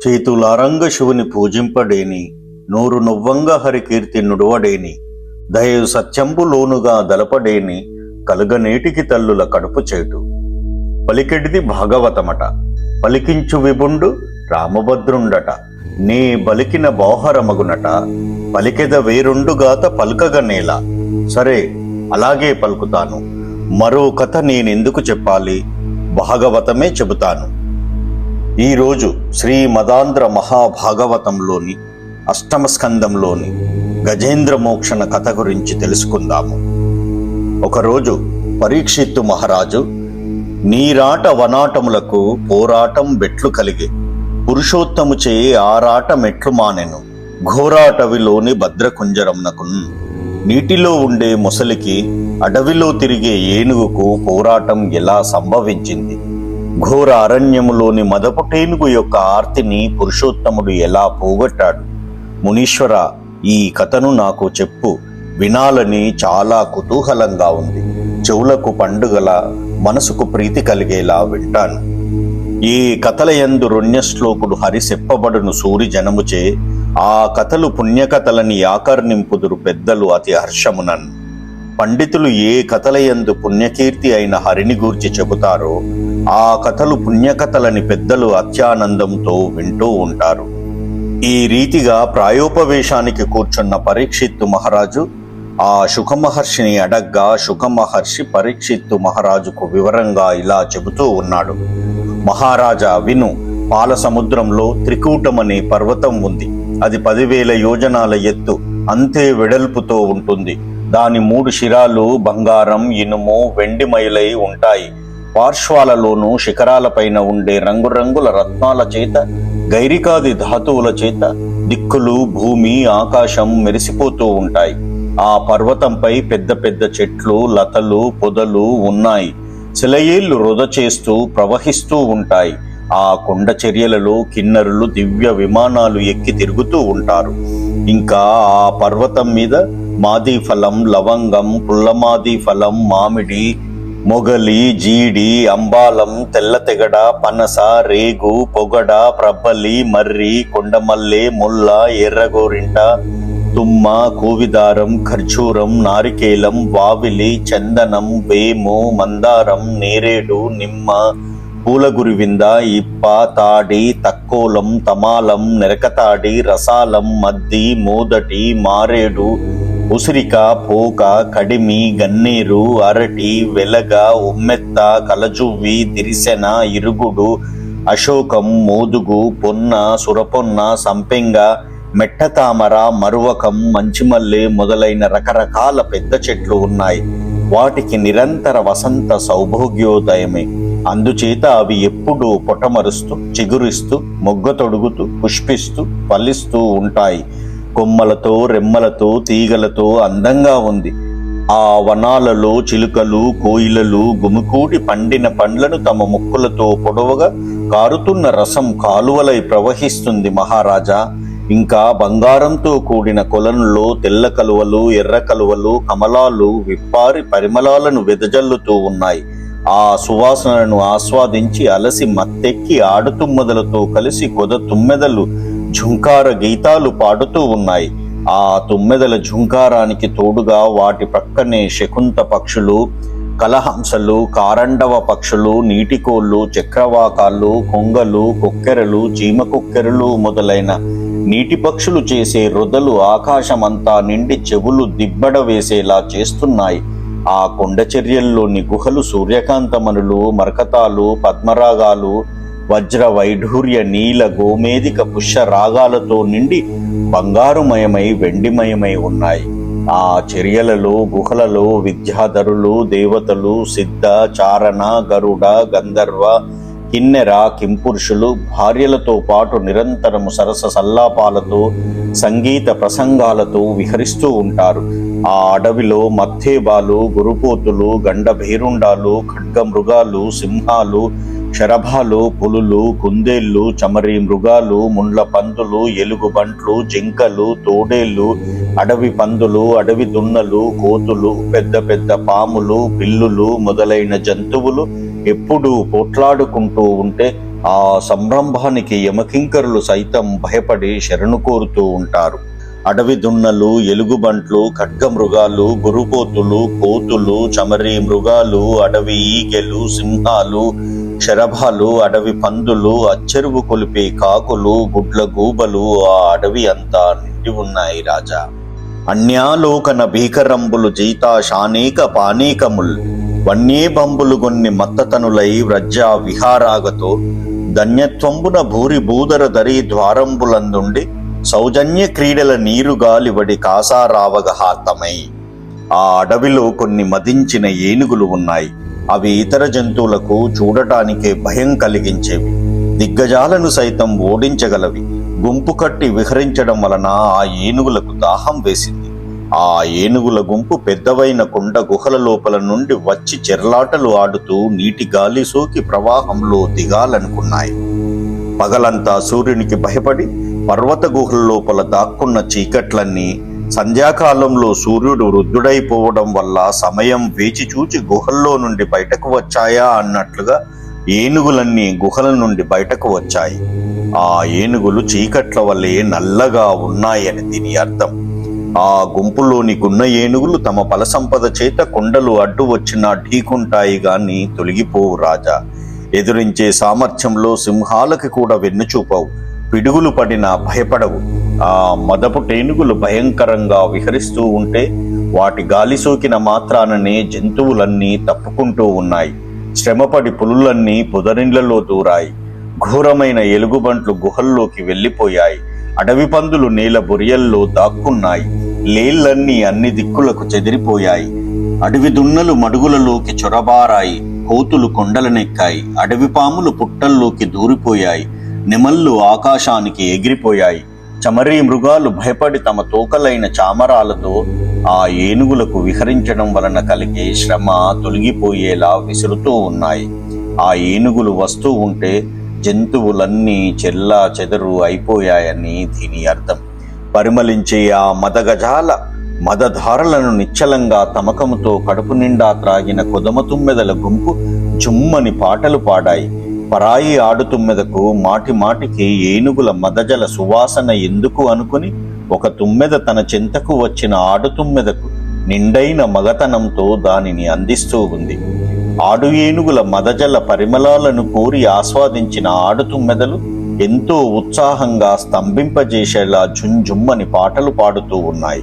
చేతులారంగ శివుని పూజింపడేని, నూరు నువ్వంగ హరికీర్తి నుడువడేని, దయు సత్యంబులోనుగా దలపడేని, కలుగనేటికి తల్లుల కడుపు చేటు. పలికెడిది భాగవతమట, పలికించు విభుండు రామభద్రుండట, నీ బలికిన బోహరమగునట, పలికెద వేరుండుగాత పలుకగనేల. సరే, అలాగే పలుకుతాను. మరో కథ నేనెందుకు చెప్పాలి, భాగవతమే చెబుతాను. ఈరోజు శ్రీ మదాంధ్ర మహాభాగవతంలోని అష్టమ స్కందంలోని గజేంద్ర మోక్షణ కథ గురించి తెలుసుకుందాము. ఒకరోజు పరీక్షిత్తు మహారాజు నీరాట వనాటములకు పోరాటం బెట్లు కలిగే, పురుషోత్తముచే ఆరాట మెట్లు మానెను, ఘోరాటవిలోని భద్రకుంజరమునకున్. నీటిలో ఉండే మొసలికి అడవిలో తిరిగే ఏనుగుకు పోరాటం ఎలా సంభవించింది? ఘోర అరణ్యములోని మదపుటేనుగు యొక్క ఆర్తిని పురుషోత్తముడు ఎలా పోగొట్టాడు? మునీశ్వర, ఈ కథను నాకు చెప్పు, వినాలని చాలా కుతూహలంగా ఉంది. చెవులకు పండుగల, మనసుకు ప్రీతి కలిగేలా వింటాను. ఈ కథలయందు రుణ్యశ్లోకుడు హరి చెప్పబడును సూరి జనముచే, ఆ కథలు పుణ్యకథలని ఆకర్ణింపుదురు పెద్దలు అతి హర్షమునన్. పండితులు ఏ కథలయందు పుణ్యకీర్తి అయిన హరిని గూర్చి చెబుతారో ఆ కథలు పుణ్యకథలని పెద్దలు అత్యానందంతో వింటూ ఉంటారు. ఈ రీతిగా ప్రాయోపవేశానికి కూర్చున్న పరీక్షిత్తు మహారాజు ఆ శుకమహర్షిని అడగ్గా, శుకమహర్షి పరీక్షిత్తు మహారాజుకు వివరంగా ఇలా చెబుతూ ఉన్నాడు. మహారాజా విను, పాల సముద్రంలో త్రికూటమనే పర్వతం ఉంది. అది 10,000 యోజనాల ఎత్తు, అంతే వెడల్పుతో ఉంటుంది. దాని 3 శిరాలు బంగారం, ఇనుము, వెండిమయులై ఉంటాయి. పార్శ్వాలలోనూ శిఖరాలపైన ఉండే రంగురంగుల రత్నాల చేత, గైరికాది ధాతువుల చేత దిక్కులు, భూమి, ఆకాశం మెరిసిపోతూ ఉంటాయి. ఆ పర్వతంపై పెద్ద పెద్ద చెట్లు, లతలు, పొదలు ఉన్నాయి. సెలయేళ్లు వృధ చేస్తూ ప్రవహిస్తూ ఉంటాయి. ఆ కొండ చర్యలలో కిన్నరులు దివ్య విమానాలు ఎక్కి తిరుగుతూ ఉంటారు. ఇంకా ఆ పర్వతం మీద మాది ఫలం, లవంగం, పుల్లమాది ఫలం, మామిడి, మొగలి, జీడి, అంబాలం, తెల్లతెగడ, పనస, రేగు, పొగడ, ప్రబ్బలి, మర్రి, కొండమల్లె, ముల్ల, ఎర్రగోరింట, తుమ్మ, కోవిదారం, ఖర్జూరం, నారికేలం, వావిలి, చందనం, వేము, మందారం, నేరేడు, నిమ్మ, పూలగురివింద, ఇప్ప, తాడి, తక్కోలం, తమాలం, నెరకతాడి, రసాలం, మద్ది, మోదటి, మారేడు, ఉసిరిక, పోక, కడిమి, గన్నేరు, అరటి, వెలగ, ఉమ్మెత్త, కలజువ్వి, దిరిసెన, ఇరుగుడు, అశోకం, మోదుగు, పొన్న, సురపొన్న, సంపెంగ, మెట్టతామర, మరువకం, మంచిమల్లె మొదలైన రకరకాల పెద్ద చెట్లు ఉన్నాయి. వాటికి నిరంతర వసంత సౌభోగ్యోదయమే. అందుచేత అవి ఎప్పుడూ పొటమరుస్తూ, చిగురిస్తూ, మొగ్గ తొడుగుతూ, పుష్పిస్తూ, ఫలిస్తూ ఉంటాయి. కొమ్మలతో, రెమ్మలతో, తీగలతో అందంగా ఉంది. ఆ వనాలలో చిలుకలు, కోయిలలు గుమికూడి పండిన పండ్లను తమ ముక్కులతో పొడవుగా కారుతున్న రసం కాలువలై ప్రవహిస్తుంది మహారాజా. ఇంకా బంగారంతో కూడిన కొలనులో తెల్ల కలువలు, ఎర్ర కలువలు, కమలాలు విప్పారి పరిమళాలను వెదజల్లుతూ ఉన్నాయి. ఆ సువాసనలను ఆస్వాదించి అలసి మత్తెక్కి ఆడుతుమ్మెదలతో కలిసి కొద తుమ్మెదలు ఝుంకార గీతాలు పాడుతూ ఉన్నాయి. ఆ తుమ్మెదల ఝుంకారానికి తోడుగా వాటి ప్రక్కనే శకుంత పక్షులు, కలహంసలు, కారండవ పక్షులు, నీటికోళ్ళు, చక్రవాకాళ్ళు, కొంగలు, కొక్కెరలు, చీమ కొక్కెరలు మొదలైన నీటి పక్షులు చేసే రుదలు ఆకాశమంతా నిండి చెవులు దిబ్బడ వేసేలా చేస్తున్నాయి. ఆ కొండచర్యల్లోని గుహలు సూర్యకాంతమనులు, మరకతాలు, పద్మరాగాలు, వజ్ర వైఢూర్య నీల గోమేదిక పుష్య రాగాలతో నిండి బంగారుమయమై వెండిమయమై ఉన్నాయి. ఆ చర్యలలో, గుహలలో విద్యాధరులు, దేవతలు, సిద్ధ, చారణ, గరుడ, గంధర్వ, కిన్నెర, కింపురుషులు భార్యలతో పాటు నిరంతరము సరస సల్లాపాలతో, సంగీత ప్రసంగాలతో విహరిస్తూ ఉంటారు. ఆ అడవిలో మత్తేబాలు, గురుపోతులు, గండభేరుండాలు, ఖడ్గమృగాలు, సింహాలు, శరభాలు, పులులు, కుందేళ్లు, చమరీ మృగాలు, ముండ్ల పందులు, ఎలుగుబంట్లు, జింకలు, తోడేళ్లు, అడవి పందులు, అడవి దున్నలు, కోతులు, పెద్ద పెద్ద పాములు, పిల్లులు మొదలైన జంతువులు ఎప్పుడూ పోట్లాడుకుంటూ ఉంటే ఆ సంరంభానికి యమకింకరులు సైతం భయపడి శరణు కోరుతూ ఉంటారు. అడవి దున్నలు, ఎలుగుబంట్లు, ఖడ్గమృగాలు, గురుపోతులు, కోతులు, చమరీ మృగాలు, అడవి ఈగెలు, సింహాలు, శరభాలు, అడవి పందులు, అచ్చెరువు కొలిపే కాకులు, గుడ్ల గూబలు ఆ అడవి అంతా నిండి ఉన్నాయి రాజా. అన్యాలోకన భీకరంబులు జీతాశానేక పానీకముల్ వన్యే బంబులు గొన్ని మత్తతనులై వ్రజ్జా విహారాగతో ధన్యత్వంబున భూరి భూదర దరీ ద్వారంబులందుండి సౌజన్య క్రీడల నీరుగాలివడి కాసారావగహాతమై. ఆ అడవిలో కొన్ని మదించిన ఏనుగులు ఉన్నాయి. అవి ఇతర జంతువులకు చూడటానికే భయం కలిగించేవి. దిగ్గజాలను సైతం ఓడించగలవి. గుంపు కట్టి విహరించడం వలన ఆ ఏనుగులకు దాహం వేసింది. ఆ ఏనుగుల గుంపు పెద్దవైన కొండ గుహల లోపల నుండి వచ్చి చెర్లాటలు ఆడుతూ నీటి గాలి సోకి ప్రవాహంలో దిగాలనుకున్నాయి. పగలంతా సూర్యునికి భయపడి పర్వత గుహల లోపల దాక్కున్న చీకట్లన్నీ సంధ్యాకాలంలో సూర్యుడు వృద్ధుడైపోవడం వల్ల సమయం వేచి చూచి గుహల్లో నుండి బయటకు వచ్చాయా అన్నట్లుగా ఏనుగులన్నీ గుహల నుండి బయటకు వచ్చాయి. ఆ ఏనుగులు చీకట్ల వల్లే నల్లగా ఉన్నాయని దీని అర్థం. ఆ గుంపులోని గున్న ఏనుగులు తమ బలసంపద చేత కొండలు అడ్డు వచ్చినా ఢీకుంటాయి గాని తొలగిపోవు రాజా. ఎదురించే సామర్థ్యంలో సింహాలకి కూడా వెన్నుచూపవు. పిడుగులు పడినా భయపడవు. ఆ మదపు టేనుగులు భయంకరంగా విహరిస్తూ ఉంటే వాటి గాలి సోకిన మాత్రాననే జంతువులన్నీ తప్పుకుంటూ ఉన్నాయి. శ్రమపడి పులులన్నీ పొదరిండ్లలో దూరాయి. ఘోరమైన ఎలుగుబంట్లు గుహల్లోకి వెళ్ళిపోయాయి. అడవి పందులు నేల బొరియల్లో దాక్కున్నాయి. లేళ్లన్నీ అన్ని దిక్కులకు చెదిరిపోయాయి. అడవి దున్నలు మడుగులలోకి చొరబారాయి. కోతులు కొండలనెక్కాయి. అడవి పాములు పుట్టల్లోకి దూరిపోయాయి. నెమళ్ళు ఆకాశానికి ఎగిరిపోయాయి. చమరీ మృగాలు భయపడి తమ తోకలైన చామరాలతో ఆ ఏనుగులకు విహరించడం వలన కలిగే శ్రమ తొలగిపోయేలా విసురుతూ ఉన్నాయి. ఆ ఏనుగులు వస్తూ ఉంటే జంతువులన్నీ చెల్లా చెదరు అయిపోయాయని దీని అర్థం. పరిమళించే ఆ మదగజాల మదధారలను నిశ్చలంగా తమకముతో కడుపు నిండా త్రాగిన కొదమ తుమ్మెదల గుంపు జుమ్మని పాటలు పాడాయి. పరాయి ఆడుతుమ్మెదకు మాటి మాటికి ఏనుగుల మదజల సువాసన ఎందుకు అనుకుని ఒక తుమ్మెద తన చెంతకు వచ్చిన ఆడుతుమ్మెదకు నిండైన మగతనంతో దానిని అందిస్తూ ఉంది. ఆడు ఏనుగుల మదజల పరిమళాలను కోరి ఆస్వాదించిన ఆడుతుమ్మెదలు ఎంతో ఉత్సాహంగా స్తంభింపజేసేలా జుంజుమ్మని పాటలు పాడుతూ ఉన్నాయి.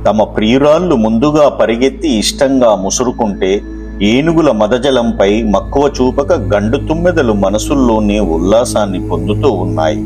తమ ప్రియురాళ్ళు ముందుగా పరిగెత్తి ఇష్టంగా ముసురుకుంటే ఏనుగుల మదజలంపై మక్కువ చూపక గండు తుమ్మెదలు మనసుల్లోనే ఉల్లాసాన్ని పొందుతూ ఉన్నాయి.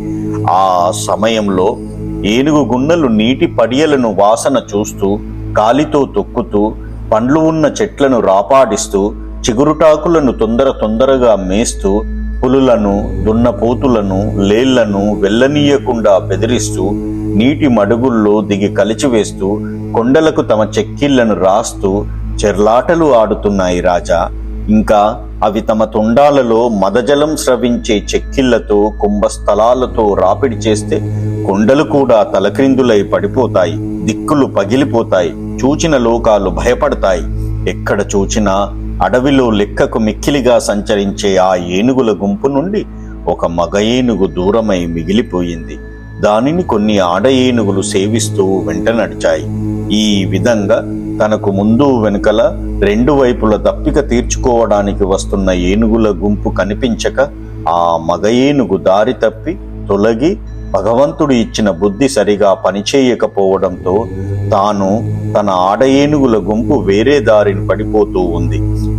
ఆ సమయంలో ఏనుగు గున్నలు నీటి పడియలను వాసన చూస్తూ, కాలితో తొక్కుతూ, పండ్లు ఉన్న చెట్లను రాపాడిస్తూ, చిగురుటాకులను తొందరగా మేస్తూ, పులులను, దున్నపోతులను, లేళ్లను వెళ్ళనీయకుండా బెదిరిస్తూ, నీటి మడుగుల్లో దిగి కలిచివేస్తూ, కొండలకు తమ చెక్కిళ్లను రాస్తూ చెర్లాటలు ఆడుతున్నాయి రాజా. ఇంకా అవి తమ తొండాలలో మదజలం స్రవించే చెక్కిళ్లతో కుంభస్థలాలతో రాపిడి చేస్తే కొండలు కూడా తలక్రిందులై పడిపోతాయి. దిక్కులు పగిలిపోతాయి. చూచిన లోకాలు భయపడతాయి. ఎక్కడ చూచినా అడవిలో లెక్కకు మిక్కిలిగా సంచరించే ఆ ఏనుగుల గుంపు నుండి ఒక మగ ఏనుగు దూరమై మిగిలిపోయింది. దానిని కొన్ని ఆడ ఏనుగులు సేవిస్తూ వెంట నడిచాయి. ఈ విధంగా తనకు ముందు వెనుకల రెండు వైపుల దప్పిక తీర్చుకోవడానికి వస్తున్న ఏనుగుల గుంపు కనిపించక ఆ మగ ఏనుగు దారి తప్పి తొలగి భగవంతుడు ఇచ్చిన బుద్ధి సరిగా పనిచేయకపోవడంతో తాను తన ఆడ ఏనుగుల గుంపు వేరే దారిని పడిపోతూ ఉంది.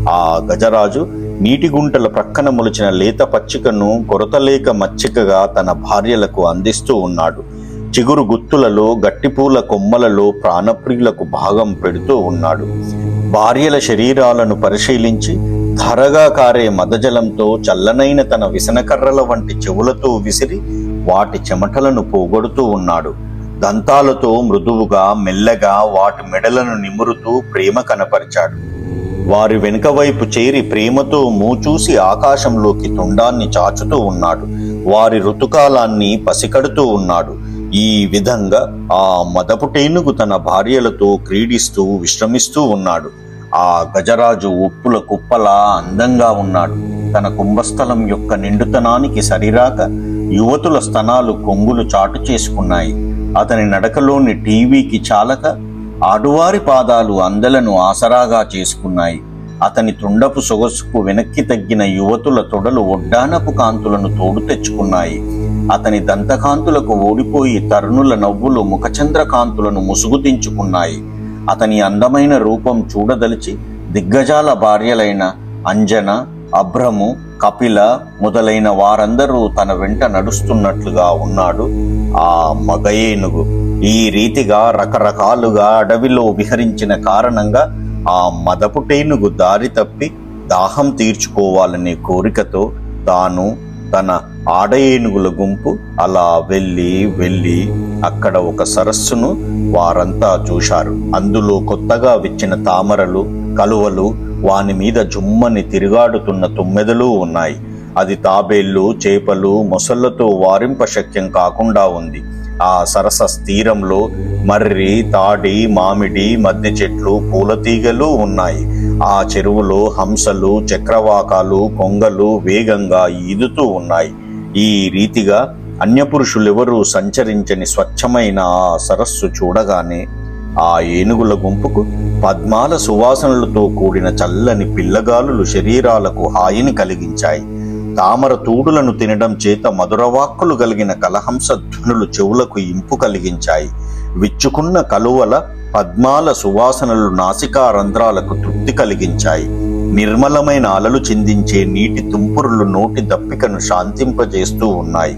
ఆ గజరాజు నీటి గుంటల ప్రక్కన మొలిచిన లేత పచ్చికను కొరతలేక మచ్చికగా తన భార్యలకు అందిస్తూ ఉన్నాడు. చిగురు గుత్తులలో, గట్టిపూల కొమ్మలలో ప్రాణప్రియులకు భాగం పెడుతూ ఉన్నాడు. భార్యల శరీరాలను పరిశీలించి ధరగా కారే మదజలంతో చల్లనైన తన విసనకర్రల వంటి చెవులతో విసిరి వాటి చెమటలను పోగొడుతూ ఉన్నాడు. దంతాలతో మృదువుగా మెల్లగా వాటి మెడలను నిమురుతూ ప్రేమ కనపరిచాడు. వారి వెనుక వైపు చేరి ప్రేమతో మూచూసి ఆకాశంలోకి తొండాన్ని చాచుతూ ఉన్నాడు. వారి ఋతుకాలాన్ని పసికడుతూ ఉన్నాడు. ఈ విధంగా ఆ మదపుటేనుగు తన భార్యలతో క్రీడిస్తూ విశ్రమిస్తూ ఉన్నాడు. ఆ గజరాజు ఉప్పుల కుప్పలా అందంగా ఉన్నాడు. తన కుంభస్థలం యొక్క నిండుతనానికి సరిరాక యువతుల స్తనాలు కొంగులు చాటు చేసుకున్నాయి. అతని నడకలోని టీవీకి చాలక ఆడువారి పాదాలు అందలను ఆసరాగా చేసుకున్నాయి. అతని తుండపు సొగసుకు వెనక్కి తగ్గిన యువతుల తొడలు ఒడ్డానపు కాంతులను తోడు తెచ్చుకున్నాయి. అతని దంతకాంతులకు ఓడిపోయి తరుణుల నవ్వులు ముఖచంద్ర కాంతులను ముసుగుతించుకున్నాయి. అతని అందమైన రూపం చూడదలిచి దిగ్గజాల భార్యలైన అంజన, అభ్రము, కపిల మొదలైన వారందరూ తన వెంట నడుస్తున్నట్లుగా ఉన్నాడు ఆ మగ ఏనుగు. ఈ రీతిగా రకరకాలుగా అడవిలో విహరించిన కారణంగా ఆ మదపుటేనుగు దారి తప్పి దాహం తీర్చుకోవాలనే కోరికతో తాను తన ఆడ ఏనుగుల గుంపు అలా వెళ్ళి అక్కడ ఒక సరస్సును వారంతా చూశారు. అందులో కొత్తగా విచ్చిన తామరలు, కలువలు, వాని మీద జుమ్మని తిరుగాడుతున్న తుమ్మెదలు ఉన్నాయి. అది తాబేళ్లు, చేపలు, మొసళ్లతో వారింప శక్యం కాకుండా ఉంది. ఆ సరస తీరంలో మర్రి, తాడి, మామిడి, మద్దె చెట్లు, పూల తీగలు ఉన్నాయి. ఆ చెరువులో హంసలు, చక్రవాకాలు, కొంగలు వేగంగా ఈదుతూ ఉన్నాయి. ఈ రీతిగా అన్యపురుషులెవరూ సంచరించని స్వచ్ఛమైన ఆ సరస్సు చూడగానే ఆ ఏనుగుల గుంపుకు పద్మాల సువాసనలతో కూడిన చల్లని పిల్లగాలులు శరీరాలకు హాయిని కలిగించాయి. తామర తూడులను తినడం చేత మధురవాక్కులు కలిగిన కలహంస ధ్వనులు చెవులకు ఇంపు కలిగించాయి. విచ్చుకున్న కలువల పద్మాల సువాసనలు నాసికా రంధ్రాలకు తృప్తి కలిగించాయి. నిర్మలమైన అలలు చిందించే నీటి తుంపురులు నోటి దప్పికను శాంతింపజేస్తూ ఉన్నాయి.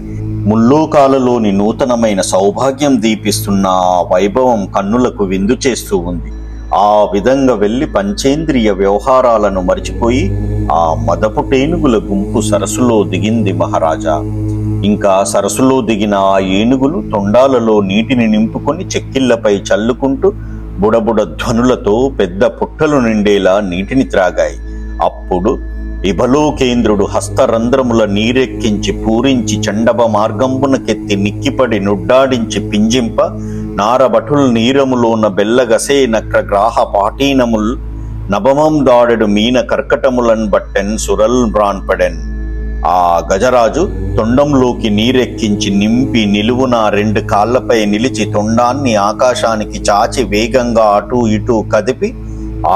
ముల్లోకాలలోని నూతనమైన సౌభాగ్యం దీపిస్తున్న ఆ వైభవం కన్నులకు విందు చేస్తూ ఉంది. ఆ విధంగా వెళ్ళి పంచేంద్రియ వ్యవహారాలను మరిచిపోయి ఆ మదపుటేనుగుల గుంపు సరస్సులో దిగింది మహారాజా. ఇంకా సరస్సులో దిగిన ఆ ఏనుగులు తొండాలలో నీటిని నింపుకొని చెక్కిళ్లపై చల్లుకుంటూ బుడబుడ ధ్వనులతో పెద్ద పుట్టలు నిండేలా నీటిని త్రాగాయి. అప్పుడు ఇభలోకేంద్రుడు హస్తరంధ్రముల నీరెక్కించి పూరించి చండభ మార్గంబునకెత్తి నిక్కిపడి నుడ్డాడించి పింజింప నారభటుల్ నీరములోన బెల్లగసే నక్ర గ్రాహ పాటీనముల్ నభమం దాడెడు మీన కర్కటములన్ బట్టెన్ సురల్ బ్రాన్పడెన్. ఆ గజరాజు తొండంలోకి నీరెక్కించి నింపి నిలువున 2 కాళ్లపై నిలిచి తొండాన్ని ఆకాశానికి చాచి వేగంగా అటూ ఇటూ కదిపి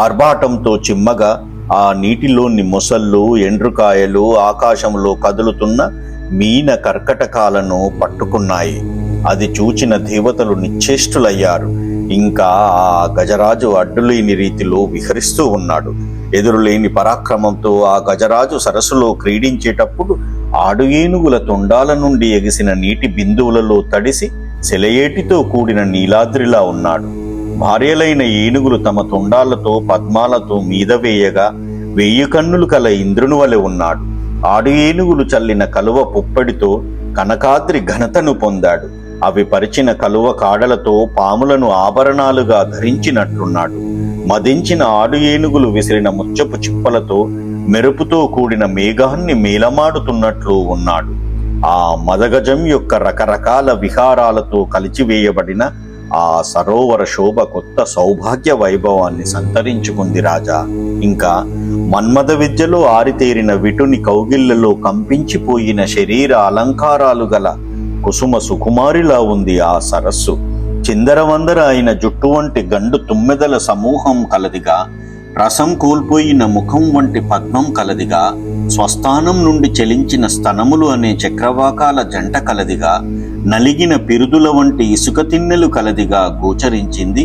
ఆర్భాటంతో చిమ్మగా ఆ నీటిలోని మొసళ్ళు, ఎండ్రుకాయలు ఆకాశంలో కదులుతున్న మీన కర్కటకాలను పట్టుకున్నాయి. అది చూచిన దేవతలు నిశ్చేష్టులయ్యారు. ఇంకా ఆ గజరాజు అడ్డులేని రీతిలో విహరిస్తూ ఉన్నాడు. ఎదురులేని పరాక్రమంతో ఆ గజరాజు సరస్సులో క్రీడించేటప్పుడు ఆడు ఏనుగుల తొండాల నుండి ఎగిసిన నీటి బిందువులలో తడిసి సెలయేటితో కూడిన నీలాద్రిలా ఉన్నాడు. భార్యలైన ఏనుగులు తమ తొండాలతో పద్మాలతో మీద వేయగా 1000 కన్నులు కల ఇంద్రుని వలె ఉన్నాడు. ఆడు ఏనుగులు చల్లిన కలువ పుప్పడితో కనకాద్రి ఘనతను పొందాడు. అవి పరిచిన కలువ కాడలతో పాములను ఆభరణాలుగా ధరించినట్లున్నాడు. మదించిన ఆడు ఏనుగులు విసిరిన ముచ్చపు చిప్పలతో మెరుపుతో కూడిన మేఘాన్ని మేలమాడుతున్నట్లు ఉన్నాడు. ఆ మదగజం యొక్క రకరకాల విహారాలతో కలిచివేయబడిన ఆ సరోవర శోభ కొత్త సౌభాగ్య వైభవాన్ని సంతరించుకుంది రాజా. ఇంకా మన్మథ విద్యలో ఆరితేరిన విటుని కౌగిళ్లలో కంపించిపోయిన శరీర అలంకారాలు గల కుసుమ సుకుమారిలా ఉంది ఆ సరస్సు. చిందరవందర అయిన జుట్టు వంటి గండు తుమ్మెదల సమూహం కలదిగా, రసం కోల్పోయిన ముఖం వంటి పద్మం కలదిగా, స్వస్థానం నుండి చెలించిన స్తనములు అనే చక్రవాకాల జంట కలదిగా, నలిగిన పిరుదుల వంటి ఇసుక తిన్నెలు కలదిగా గోచరించింది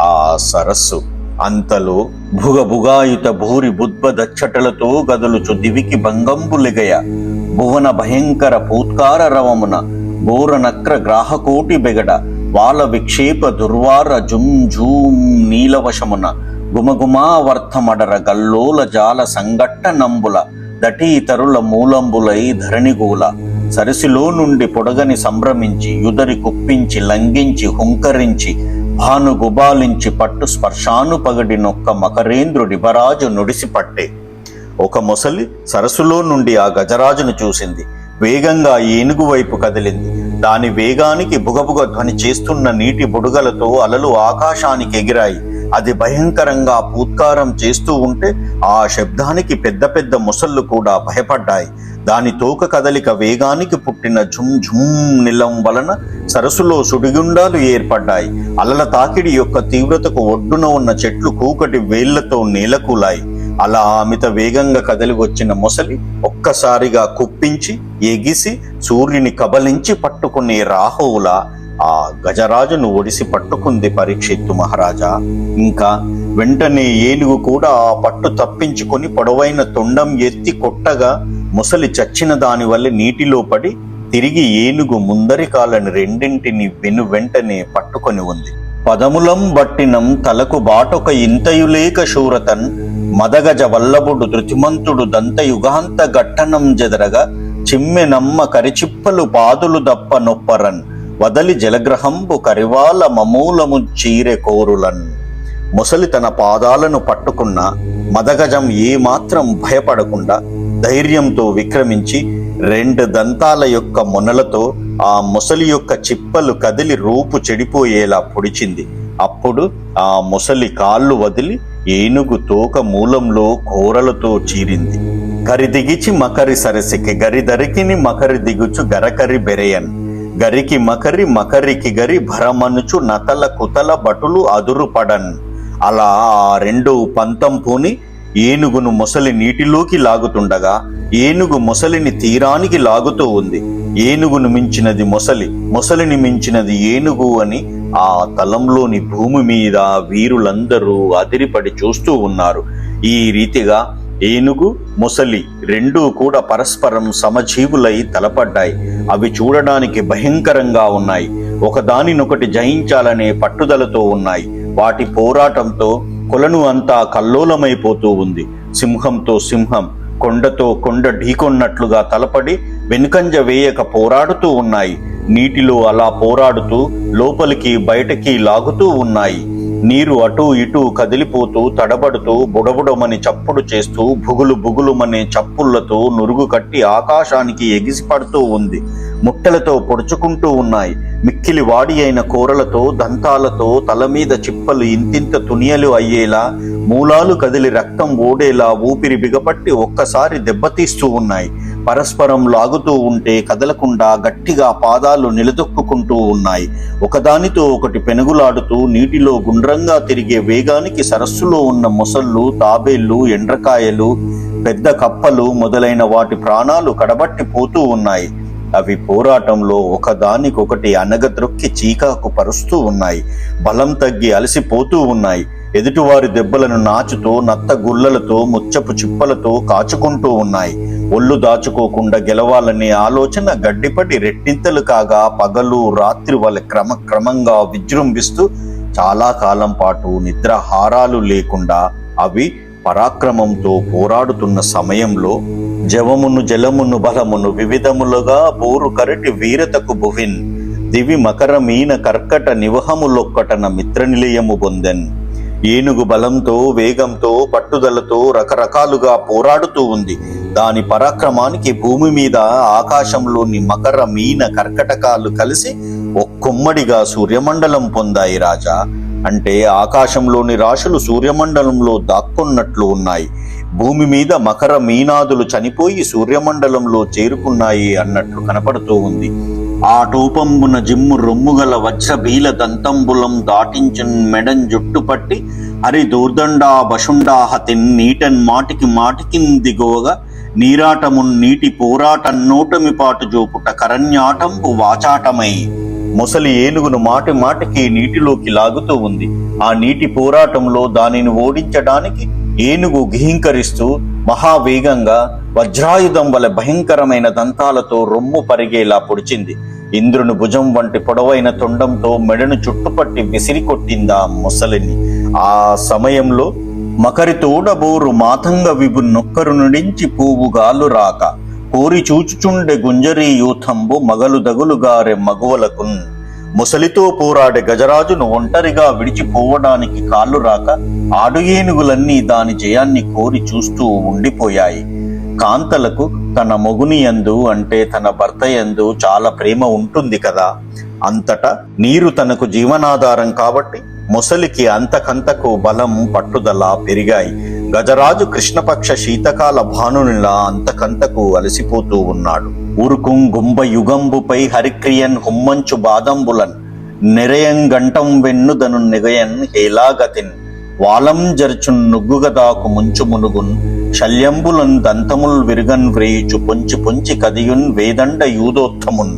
ఆ సరస్సు. అంతలో భుగభుగాయుత భూరి బుద్భదచ్చటలతో గదులుచు దివికి భంగంబులిగయ భువన భయంకర పూత్కార రవమున ఘోర నక్ర గ్రాహకోటి బెగడ వాల విక్షేప దుర్వార జుం జూం నీలవశమున గుమగుమావర్ధమడర గల్లోల జాల సంగట్ట నంబుల దటీతరుల మూలంబులై ధరణిగూల సరసిలో నుండి పొడగని సంభ్రమించి యుదరి కుప్పించి లంఘించి హుంకరించి భాను గుబాలించి పట్టు స్పర్శాను పగడి నొక్క మకరేంద్రుడి బరాజు నుడిసి పట్టే. ఒక మొసలి సరస్సులో నుండి ఆ గజరాజును చూసింది. వేగంగా ఏనుగు వైపు కదిలింది. దాని వేగానికి బుగబుగ ధ్వని చేస్తున్న నీటి బుడగలతో అలలు ఆకాశానికి ఎగిరాయి. అది భయంకరంగా పూత్కారం చేస్తూ ఉంటే ఆ శబ్దానికి పెద్ద పెద్ద మొసళ్ళు కూడా భయపడ్డాయి. దాని తోక కదలిక వేగానికి పుట్టిన ఝుమ్ ఝుమ్ నిలం వలన సరస్సులో సుడిగుండాలు ఏర్పడ్డాయి. అలల తాకిడి యొక్క తీవ్రతకు ఒడ్డున ఉన్న చెట్లు కూకటి వేళ్లతో నేలకూలాయి. అలా అమిత వేగంగా కదలి వచ్చిన మొసలి ఒక్కసారిగా కుప్పించి ఎగిసి సూర్యుని కబలించి పట్టుకునే రాహువులా ఆ గజరాజును ఒడిసి పట్టుకుంది పరీక్షిత్తు మహారాజా. ఇంకా వెంటనే ఏనుగు కూడా ఆ పట్టు తప్పించుకొని పొడవైన తొండం ఎత్తి కొట్టగా ముసలి చచ్చిన దాని వల్ల నీటిలో పడి తిరిగి ఏనుగు ముందరి కాళ్ళని రెండింటిని వెంటనే పట్టుకొని ఉంది. పదములం బట్టినం తలకు బాటొక ఇంతయులేక శూరతన్ మదగజ వల్లభుడు ధృతిమంతుడు దంత యుగాంత గట్టనం జెదరగా చిమ్మెనమ్మ కరిచిప్పలు పాదులు దప్ప నొప్పరన్ వదలి జలగ్రహంబు కరివాల మమూలము చీరె కోరులన్. ముసలి తన పాదాలను పట్టుకున్న మదగజం ఏమాత్రం భయపడకుండా ధైర్యంతో విక్రమించి 2 దంతాల యొక్క మొనలతో ఆ ముసలి యొక్క చిప్పలు కదిలి రూపు చెడిపోయేలా పొడిచింది. అప్పుడు ఆ ముసలి కాళ్ళు వదిలి ఏనుగు తోక మూలంలో కోరలతో చీరింది. గరిదిగిచి మకరి సరసికి గరిదరికిని మకరి దిగుచు గరకరి బెరయన్ గరికి మకరి మకరికి గరి భరమనుచు నతల కుతల బటులు అదురుపడన్. అలా ఆ 2 పంతం పూని ఏనుగును మొసలి నీటిలోకి లాగుతుండగా ఏనుగు మొసలిని తీరానికి లాగుతూ ఉంది. ఏనుగును మించినది మొసలి, మొసలిని మించినది ఏనుగు అని ఆ తలంలోని భూమి మీద వీరులందరూ అదిరిపడి చూస్తూ ఉన్నారు. ఈ రీతిగా ఏనుగు మొసలి 2 కూడా పరస్పరం సమజీవులై తలపడ్డాయి. అవి చూడడానికి భయంకరంగా ఉన్నాయి. ఒకదానినొకటి జయించాలనే పట్టుదలతో ఉన్నాయి. వాటి పోరాటంతో కొలను అంతా కల్లోలమైపోతూ ఉంది. సింహంతో సింహం, కొండతో కొండ ఢీకొన్నట్లుగా తలపడి వెనుకంజ వేయక పోరాడుతూ ఉన్నాయి. నీటిలో అలా పోరాడుతూ లోపలికి బయటకి లాగుతూ ఉన్నాయి. నీరు అటూ ఇటూ కదిలిపోతూ తడబడుతూ బుడబుడమని చప్పుడు చేస్తూ బుగులు బుగులుమనే చప్పుళ్లతో నురుగు కట్టి ఆకాశానికి ఎగిసిపడుతూ ఉంది. ముట్టెలతో పొడుచుకుంటూ ఉన్నాయి. మిక్కిలి వాడి అయిన కూరలతో దంతాలతో తల మీద చిప్పలు ఇంతింత తునియలు అయ్యేలా మూలాలు కదిలి రక్తం ఓడేలా ఊపిరి బిగపట్టి ఒక్కసారి దెబ్బతీస్తూ ఉన్నాయి. పరస్పరం లాగుతూ ఉంటే కదలకుండా గట్టిగా పాదాలు నిలదొక్కుంటూ ఉన్నాయి. ఒకదానితో ఒకటి పెనుగులాడుతూ నీటిలో గుండ్రంగా తిరిగే వేగానికి సరస్సులో ఉన్న మొసళ్ళు, తాబేళ్లు, ఎండ్రకాయలు, పెద్ద కప్పలు మొదలైన వాటి ప్రాణాలు కడబట్టి పోతూ ఉన్నాయి. అవి పోరాటంలో ఒకదానికొకటి అనగద్రొక్కి చీకాకు పరుస్తూ ఉన్నాయి. బలం తగ్గి అలసిపోతూ ఉన్నాయి. ఎదుటివారి దెబ్బలను నాచుతో నత్త గుల్లలతో ముచ్చపు చిప్పలతో కాచుకుంటూ ఉన్నాయి. ఒళ్ళు దాచుకోకుండా గెలవాలనే ఆలోచన గడ్డిపడి రెట్టింతలు కాగా పగలు రాత్రి వాళ్ళ క్రమంగా విజృంభిస్తూ చాలా కాలం పాటు నిద్రాహారాలు లేకుండా అవి పరాక్రమంతో పోరాడుతున్న సమయంలో జవమును జలమును బలమును వివిధములుగా బోరు కరటి వీరతకు బువిన్ దివి మకర మీన కర్కట నివహములొక్కటన మిత్రనిలయము పొందెన్. ఏనుగు బలంతో, వేగంతో, పట్టుదలతో రకరకాలుగా పోరాడుతూ ఉంది. దాని పరాక్రమానికి భూమి మీద ఆకాశంలోని మకర మీన కర్కటకాలు కలిసి ఒక్కొమ్మడిగా సూర్యమండలం పొందాయి రాజా. అంటే ఆకాశంలోని రాశులు సూర్యమండలంలో దాక్కున్నట్లు ఉన్నాయి. భూమి మీద మకర మీనాదులు చనిపోయి సూర్యమండలంలో చేరుకున్నాయి అన్నట్లు కనపడుతూ ఉంది. ఆ టూపంబున జిమ్ము రొమ్ముగల వజ్రబీల దంతంబులం దాటించన్ మెడన్ జుట్టు పట్టి హరి దూర్దండా బషుండాహతిన్ నీటన్ మాటికి మాటికిన్ దిగోగా నీరాటమున్ నీటి పోరాటన్నోటమి పాటు జోపుట కరణ్యాటంపు వాచాటమై. మొసలి ఏనుగును మాటి మాటికి నీటిలోకి లాగుతూ ఉంది. ఆ నీటి పోరాటంలో దానిని ఓడించడానికి ఏనుగు ఘీంకరిస్తూ మహావేగంగా వజ్రాయుధం వలె భయంకరమైన దంతాలతో రొమ్ము పరిగేలా పొడిచింది. ఇంద్రుని భుజం వంటి పొడవైన తొండంతో మెడను చుట్టుపట్టి విసిరి కొట్టిందా మొసలిని. ఆ సమయంలో మకరి తోడబోరు మాతంగ విభు నొక్కరు నుడించి పువ్వుగాలు రాక కోరి చూచుచుండె గుంజరీ యూథంబు మగలు దగులుగారె మగువలకున్. ముసలితో పోరాడే గజరాజును ఒంటరిగా విడిచిపోవడానికి కాళ్ళు రాక ఆడు ఏనుగులన్నీ దాని జయాన్ని కోరి చూస్తూ ఉండిపోయాయి. కాంతలకు తన మొగుని యందు అంటే తన భర్త యందు చాలా ప్రేమ ఉంటుంది కదా. అంతటా నీరు తనకు జీవనాధారం కాబట్టి మొసలికి అంతకంతకు బలం పట్టుదల పెరిగాయి. గజరాజు కృష్ణపక్ష శీతకాల భానునిలా అంతకంతకు అలసిపోతూ ఉన్నాడు. ఊరుకుం గుంబ యుగంబుపై హరిక్రియన్ హుమ్మంచు బాదంబులన్ నిరయం గంటం వెన్నుదను నిగయన్ హేలాగతిన్ వాలం జర్చున్ నుగ్గుగదాకు ముంచు మునుగున్ శల్యంబులన్ దంతముల్ విరుగన్ వ్రేయుచు పొంచి పొంచి కదియున్ వేదండ యూదోత్తమున్.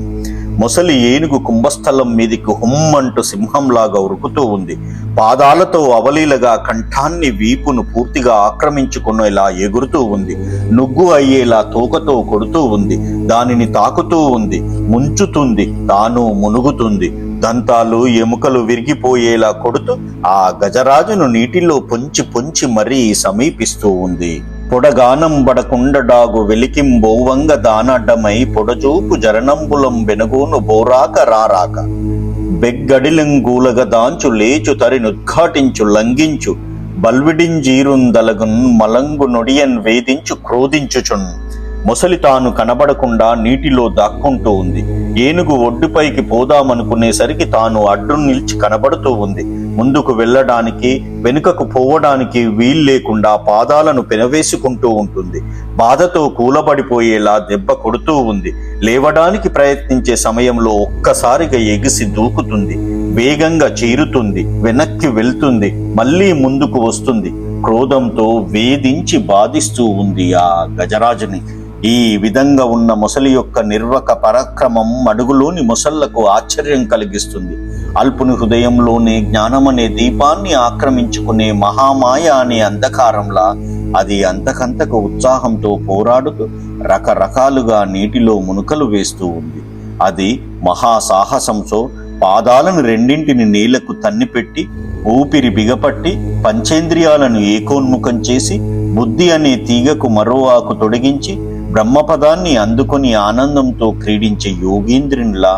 మొసలి ఏనుగు కుంభస్థలం మీదికి హుమ్మంటూ సింహంలాగా ఉరుకుతూ ఉంది. పాదాలతో అవలీలగా కంఠాన్ని వీపును పూర్తిగా ఆక్రమించుకునేలా ఎగురుతూ ఉంది. నుగ్గు అయ్యేలా తోకతో కొడుతూ ఉంది. దానిని తాకుతూ ఉంది, ముంచుతుంది, తాను మునుగుతుంది. దంతాలు ఎముకలు విరిగిపోయేలా కొడుతూ ఆ గజరాజును నీటిలో పొంచి పొంచి మరీ సమీపిస్తూ ఉంది. పొడగానం బడకుండడాగు వెలికింబోవంగ దానడ్డమై పొడజూపు జరణంబులం బెనగూను బోరాక రారాక బెగ్గడిలంగూలగ దాంచు లేచు తరినుద్ఘాటించు లంఘించు బల్విడింజీరుందలగున్ మలంగు నొడియన్ వేధించు క్రోధించుచున్. మొసలి తాను కనబడకుండా నీటిలో దాక్కుంటూ ఉంది. ఏనుగు ఒడ్డుపైకి పోదామనుకునేసరికి తాను అడ్డు నిలిచి కనబడుతూ ఉంది. ముందుకు వెళ్ళడానికి వెనుకకు పోవడానికి వీల్లేకుండా పాదాలను పెనవేసుకుంటూ ఉంటుంది. బాధతో కూలబడిపోయేలా దెబ్బ కొడుతూ ఉంది. లేవడానికి ప్రయత్నించే సమయంలో ఒక్కసారిగా ఎగిసి దూకుతుంది. వేగంగా చీరుతుంది, వెనక్కి వెళ్తుంది, మళ్ళీ ముందుకు వస్తుంది. క్రోధంతో వేధించి బాధిస్తూ ఉంది ఆ గజరాజుని. ఈ విధంగా ఉన్న మొసలి యొక్క నిర్వక పరాక్రమం అడుగులోని మొసళ్లకు ఆశ్చర్యం కలిగిస్తుంది. అల్పుని హృదయంలోనే జ్ఞానమనే దీపాన్ని ఆక్రమించుకునే మహామాయ అనే అంధకారంలా అది అంతకంతకు ఉత్సాహంతో పోరాడుతూ రకరకాలుగా నీటిలో మునుకలు వేస్తూ ఉంది. అది మహాసాహసంతో పాదాలను రెండింటిని నీళ్లకు తన్నిపెట్టి ఊపిరి బిగపట్టి పంచేంద్రియాలను ఏకోన్ముఖం చేసి బుద్ధి అనే తీగకు మరో ఆకు తొడిగించి బ్రహ్మపదాన్ని అందుకొని ఆనందంతో క్రీడించే యోగీంద్రునిలా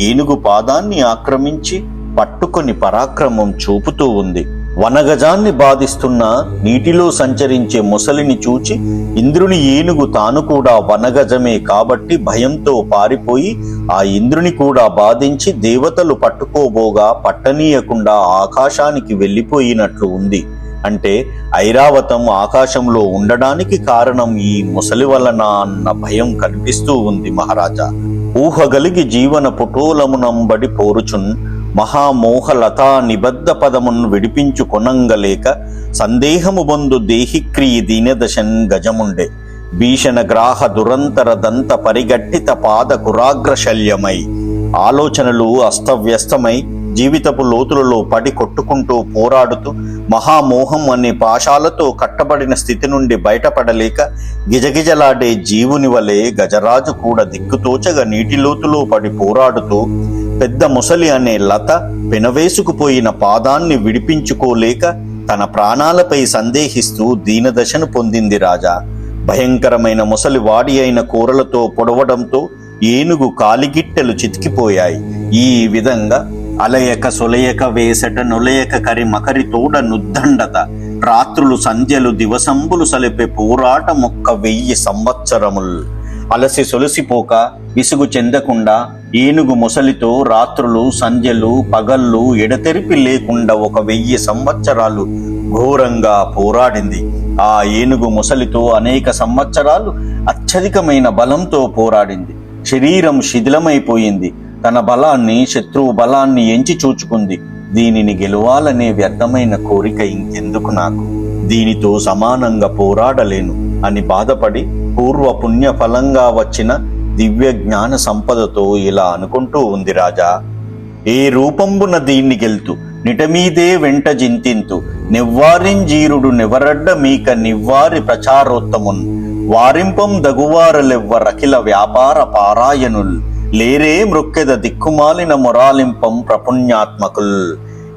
ఏనుగు పాదాన్ని ఆక్రమించి పట్టుకొని పరాక్రమం చూపుతూ ఉంది. వనగజాన్ని బాధిస్తున్న నీటిలో సంచరించే మొసలిని చూచి ఇంద్రుని ఏనుగు తాను కూడా వనగజమే కాబట్టి భయంతో పారిపోయి ఆ ఇంద్రుని కూడా బాధించి దేవతలు పట్టుకోబోగా పట్టనీయకుండా ఆకాశానికి వెళ్ళిపోయినట్లు ఉంది. అంటే ఐరావతం ఆకాశంలో ఉండడానికి కారణం ఈ మొసలి వలన అన్న భయం కనిపిస్తూ ఉంది మహారాజా. ఊహగలిగి జీవన పుటోలమునంబడి పోరుచున్ మహామోహలతా నిబద్ధ పదమున్ విడిపించు కొనంగలేక సందేహము బంధు దేహిక్రియి దీనదశన్ గజముండే భీషణ గ్రాహ దురంతర దంత పరిగట్టిత పాద కురాగ్రశల్యమై ఆలోచనలు అస్తవ్యస్తమై జీవితపు లోతులలో పడి కొట్టుకుంటూ పోరాడుతూ మహామోహం అనే పాశాలతో కట్టబడిన స్థితి నుండి బయటపడలేక గిజగిజలాడే జీవుని వలె గజరాజు కూడా దిక్కుతోచగా నీటి లోతులో పడి పోరాడుతూ పెద్ద మొసలి అనే లత పెనవేసుకుపోయిన పాదాన్ని విడిపించుకోలేక తన ప్రాణాలపై సందేహిస్తూ దీనదశను పొందింది రాజా. భయంకరమైన మొసలి వాడి అయిన కూరలతో పొడవడంతో ఏనుగు కాలిగిట్టెలు చితికిపోయాయి. ఈ విధంగా అలయక సొలయక వేసట నొలయక కరి మకరి తోడ నుద్దండత రాత్రులు సంధ్యలు దివసంబులు సలిపే పోరాట మొక్క 1000 సంవత్సరముల్. అలసి సొలసిపోక విసుగు చెందకుండా ఏనుగు మొసలితో రాత్రులు సంధ్యలు పగళ్ళు ఎడతెరిపి లేకుండా 1000 సంవత్సరాలు ఘోరంగా పోరాడింది. ఆ ఏనుగు మొసలితో అనేక సంవత్సరాలు అత్యధికమైన బలంతో పోరాడింది. శరీరం శిథిలమైపోయింది. తన బలాన్ని శత్రువు బలాన్ని ఎంచి చూచుకుంది. దీనిని గెలవాలనే వ్యర్థమైన కోరిక ఇంకెందుకు నాకు, దీనితో సమానంగా పోరాడలేను అని బాధపడి పూర్వ పుణ్య ఫలంగా వచ్చిన దివ్య జ్ఞాన సంపదతో ఇలా అనుకుంటూ ఉంది రాజా. ఏ రూపంబున దీన్ని గెల్తు నిటమీదే వెంట జింతింతు నివ్వారింజీరుడు నివరడ్డ మీక నివ్వారి ప్రచారోత్తమున్ వారింపం దగువారలెవ్వరఖిల వ్యాపార పారాయణుల్ లేరే మృక్కెద దిక్కుమాలిన మొరాలింపం ప్రపుణ్యాత్మకుల్.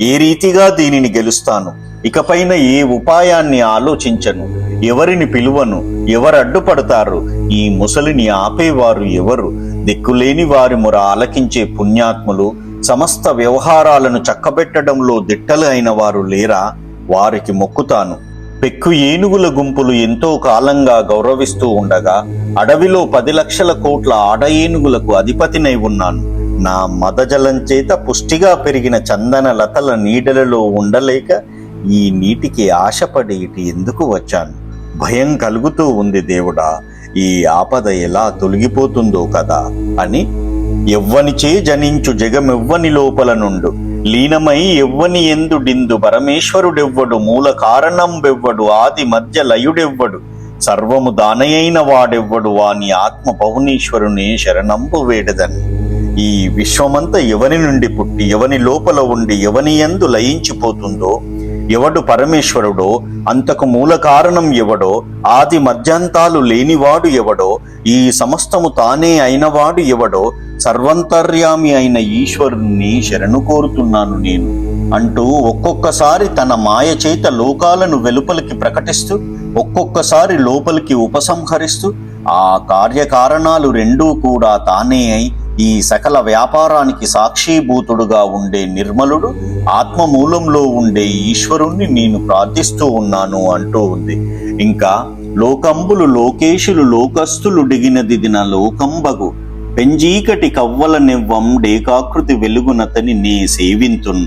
ఏ రీతిగా దీనిని గెలుస్తాను, ఇకపైన ఏ ఉపాయాన్ని ఆలోచించను, ఎవరిని పిలువను, ఎవరు అడ్డుపడతారు, ఈ ముసలిని ఆపేవారు ఎవరు, దిక్కులేని వారి మొర ఆలకించే పుణ్యాత్ములు, సమస్త వ్యవహారాలను చక్కబెట్టడంలో దిట్టలు అయిన వారు లేరా, వారికి మొక్కుతాను. పెక్కు ఏనుగుల గుంపులు ఎంతో కాలంగా గౌరవిస్తూ ఉండగా అడవిలో 10 లక్షల కోట్ల ఆడ ఏనుగులకు అధిపతినై ఉన్నాను. నా మదజలం చేత పుష్టిగా పెరిగిన చందన లతల నీడలలో ఉండలేక ఈ నీటికి ఆశపడి ఇటు ఎందుకు వచ్చాను? భయం కలుగుతూ ఉంది దేవుడా, ఈ ఆపద ఎలా తొలగిపోతుందో కదా అని. ఎవ్వనిచే జనించు జగమెవ్వని లోపల నుండు లీనమై ఎవ్వని ఎందుడిందు పరమేశ్వరుడెవ్వడు, మూల కారణం బెవ్వడు, ఆది మధ్య లయుడెవ్వడు, సర్వము దానయైన వాడెవ్వడు, వాని ఆత్మ పౌనీశ్వరుని శరణంపు వేడదని. ఈ విశ్వమంతా ఎవని నుండి పుట్టి ఎవని లోపల ఉండి ఎవని యందు లయించిపోతుందో, ఎవడు పరమేశ్వరుడో, అంతకు మూల కారణం ఎవడో, ఆది మధ్యాంతాలు లేనివాడు ఎవడో, ఈ సమస్తము తానే అయినవాడు ఎవడో, సర్వంతర్యామి అయిన ఈశ్వరుణ్ణి శరణు కోరుతున్నాను నేను అంటూ ఒక్కొక్కసారి తన మాయ చేత లోకాలను వెలుపలికి ప్రకటిస్తూ, ఒక్కొక్కసారి లోపలికి ఉపసంహరిస్తూ, ఆ కార్యకారణాలు రెండూ కూడా తానే అయి ఈ సకల వ్యాపారానికి సాక్షీభూతుడుగా ఉండే నిర్మలుడు ఆత్మ మూలంలో ఉండే ఈశ్వరుణ్ణి నేను ప్రార్థిస్తూ ఉన్నాను అంటూ ఉంది. ఇంకా లోకంబులు లోకేశులు లోకస్తులు డిగినదిదిన లోకంబగు పెంజీకటి కవ్వల నివ్వం డేకాకృతి వెలుగునతని నే సేవింతున్.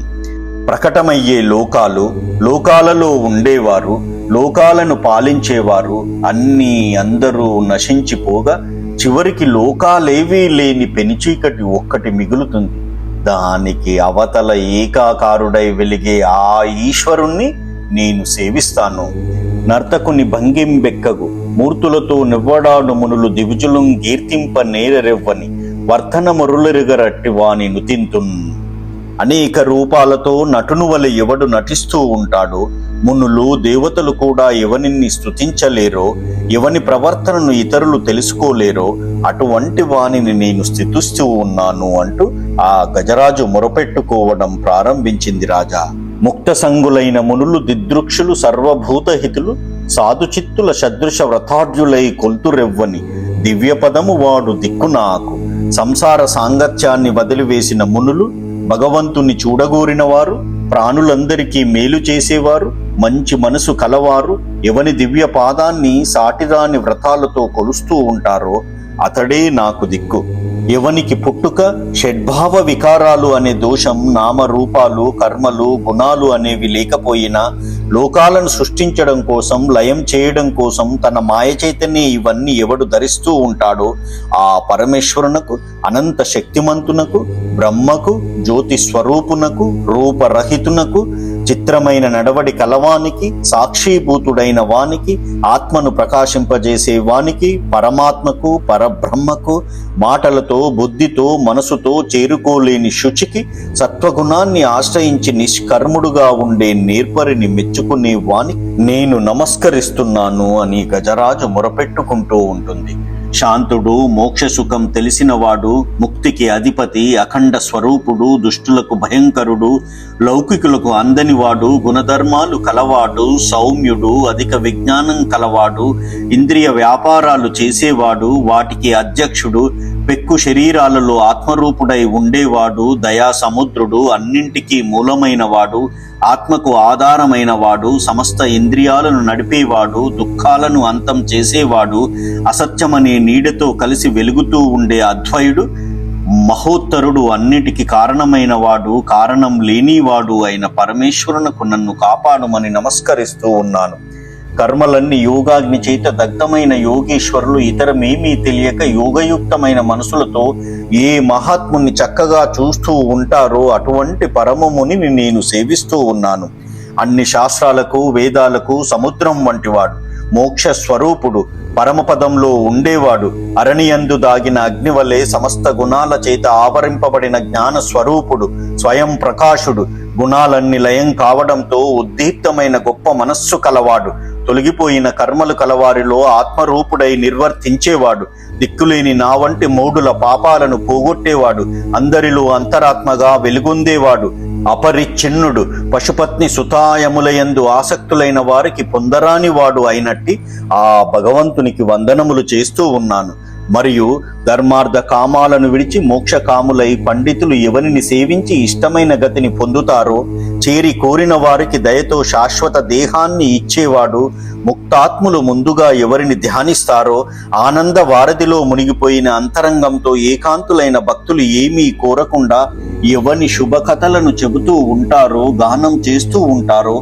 ప్రకటమయ్యే లోకాలు, లోకాలలో ఉండేవారు, లోకాలను పాలించేవారు అన్నీ అందరూ నశించిపోగా చివరికి లోకాలేవీ లేని పెనుచీకటి ఒక్కటి మిగులుతుంది. దానికి అవతల ఏకాకారుడై వెలిగే ఆ ఈశ్వరుణ్ణి నేను సేవిస్తాను. నర్తకుని భంగింబెక్కగు మూర్తులతో నివ్వడాడు మునులు దివిజులం కీర్తింప నేరెవ్వని వర్ధన మరులెరుగరట్టి వాని నుతింతున్. అనేక రూపాలతో నటును వలె ఎవడు నటిస్తూ ఉంటాడో, మునులు దేవతలు కూడా ఎవనిని స్తుతించలేరో, ఎవని ప్రవర్తనను ఇతరులు తెలుసుకోలేరో అటువంటి వానిని నేను స్తుతిస్తూ ఉన్నాను అంటూ ఆ గజరాజు మొరపెట్టుకోవడం ప్రారంభించింది. రాజా, ముక్త సంగులైన మునులు దిదృక్షులు సర్వభూతహితులు సాధుచిత్తుల సదృశ వ్రతార్జులై కొల్తురెవ్వని దివ్యపదము వాడు దిక్కు నాకు. సంసార సాంగత్యాన్ని వదిలివేసిన మునులు, భగవంతుని చూడగోరిన వారు, ప్రాణులందరికీ మేలు చేసేవారు, మంచి మనసు కలవారు ఎవని దివ్య పాదాన్ని సాటిరాని వ్రతాలతో కొలుస్తూ ఉంటారో అతడే నాకు దిక్కు. ఎవనికి పుట్టుక షడ్భావ వికారాలు అనే దోషం, నామరూపాలు కర్మలు గుణాలు అనేవి లేకపోయినా లోకాలను సృష్టించడం కోసం, లయం చేయడం కోసం తన మాయ చైతన్య ఇవన్నీ ఎవడు ధరిస్తూ ఉంటాడో ఆ పరమేశ్వరునకు, అనంత శక్తిమంతునకు, బ్రహ్మకు, జ్యోతి స్వరూపునకు, రూపరహితునకు, చిత్రమైన నడవడి కలవానికి, సాక్షీభూతుడైన వానికి, ఆత్మను ప్రకాశింపజేసే వానికి, పరమాత్మకు, పరబ్రహ్మకు, మాటలతో బుద్ధితో మనసుతో చేరుకోలేని శుచికి, సత్వగుణాన్ని ఆశ్రయించి నిష్కర్ముడుగా ఉండే నేర్పరిని మెచ్చుకునే వానికి నేను నమస్కరిస్తున్నాను అని గజరాజు మొరపెట్టుకుంటూ ఉంటుంది. శాంతుడు, మోక్ష సుఖం తెలిసినవాడు, ముక్తికి అధిపతి, అఖండ స్వరూపుడు, దుష్టులకు భయంకరుడు, లౌకికులకు అందనివాడు, గుణధర్మాలు కలవాడు, సౌమ్యుడు, అధిక విజ్ఞానం కలవాడు, ఇంద్రియ వ్యాపారాలు చేసేవాడు, వాటికి అధ్యక్షుడు, పెక్కు శరీరాలలో ఆత్మరూపుడై ఉండేవాడు, దయా సముద్రుడు, అన్నింటికీ మూలమైన వాడు, ఆత్మకు ఆధారమైన వాడు, సమస్త ఇంద్రియాలను నడిపేవాడు, దుఃఖాలను అంతం చేసేవాడు, అసత్యమనే నీడతో కలిసి వెలుగుతూ ఉండే అద్వయుడు, మహోత్తరుడు, అన్నిటికీ కారణమైన వాడు, కారణం లేనివాడు అయిన పరమేశ్వరునకు నన్ను కాపాడమని నమస్కరిస్తూ ఉన్నాను. కర్మలన్నీ యోగాగ్ని చేత దగ్ధమైన యోగీశ్వరులు ఇతరమేమీ తెలియక యోగయుక్తమైన మనసులతో ఏ మహాత్ముని చక్కగా చూస్తూ ఉంటారో అటువంటి పరమముని నేను సేవిస్తూ ఉన్నాను. అన్ని శాస్త్రాలకు వేదాలకు సముద్రం వంటివాడు, మోక్ష స్వరూపుడు, పరమపదంలో ఉండేవాడు, అరణియందు దాగిన అగ్నివలే సమస్త గుణాల చేత ఆవరింపబడిన జ్ఞాన స్వరూపుడు, స్వయం ప్రకాశుడు, గుణాలన్నీ లయం కావడంతో ఉద్దీప్తమైన గొప్ప మనస్సు కలవాడు, తొలగిపోయిన కర్మలు కలవారిలో ఆత్మరూపుడై నిర్వర్తించేవాడు, దిక్కులేని నా వంటి మూఢుల పాపాలను పోగొట్టేవాడు, అందరిలో అంతరాత్మగా వెలుగొందేవాడు, అపరిచ్ఛిన్నుడు, పశుపత్ని సుతాయములయందు ఆసక్తులైన వారికి పొందరాని వాడు అయినట్టి ఆ భగవంతునికి వందనములు చేస్తూ ఉన్నాను. మరియు ధర్మార్థ కామాలను విడిచి మోక్ష కాములై పండితులు ఎవరిని సేవించి ఇష్టమైన గతిని పొందుతారో, చేరి కోరిన వారికి దయతో శాశ్వత దేహాన్ని ఇచ్చేవాడు. ముక్తాత్ములు ముందుగా ఎవరిని ధ్యానిస్తారో ఆనంద వారధిలో మునిగిపోయిన అంతరంగంతో ఏకాంతులైన భక్తులు ఏమీ కోరకుండా ఎవని శుభకథలను చెబుతూ ఉంటారో, గానం చేస్తూ ఉంటారో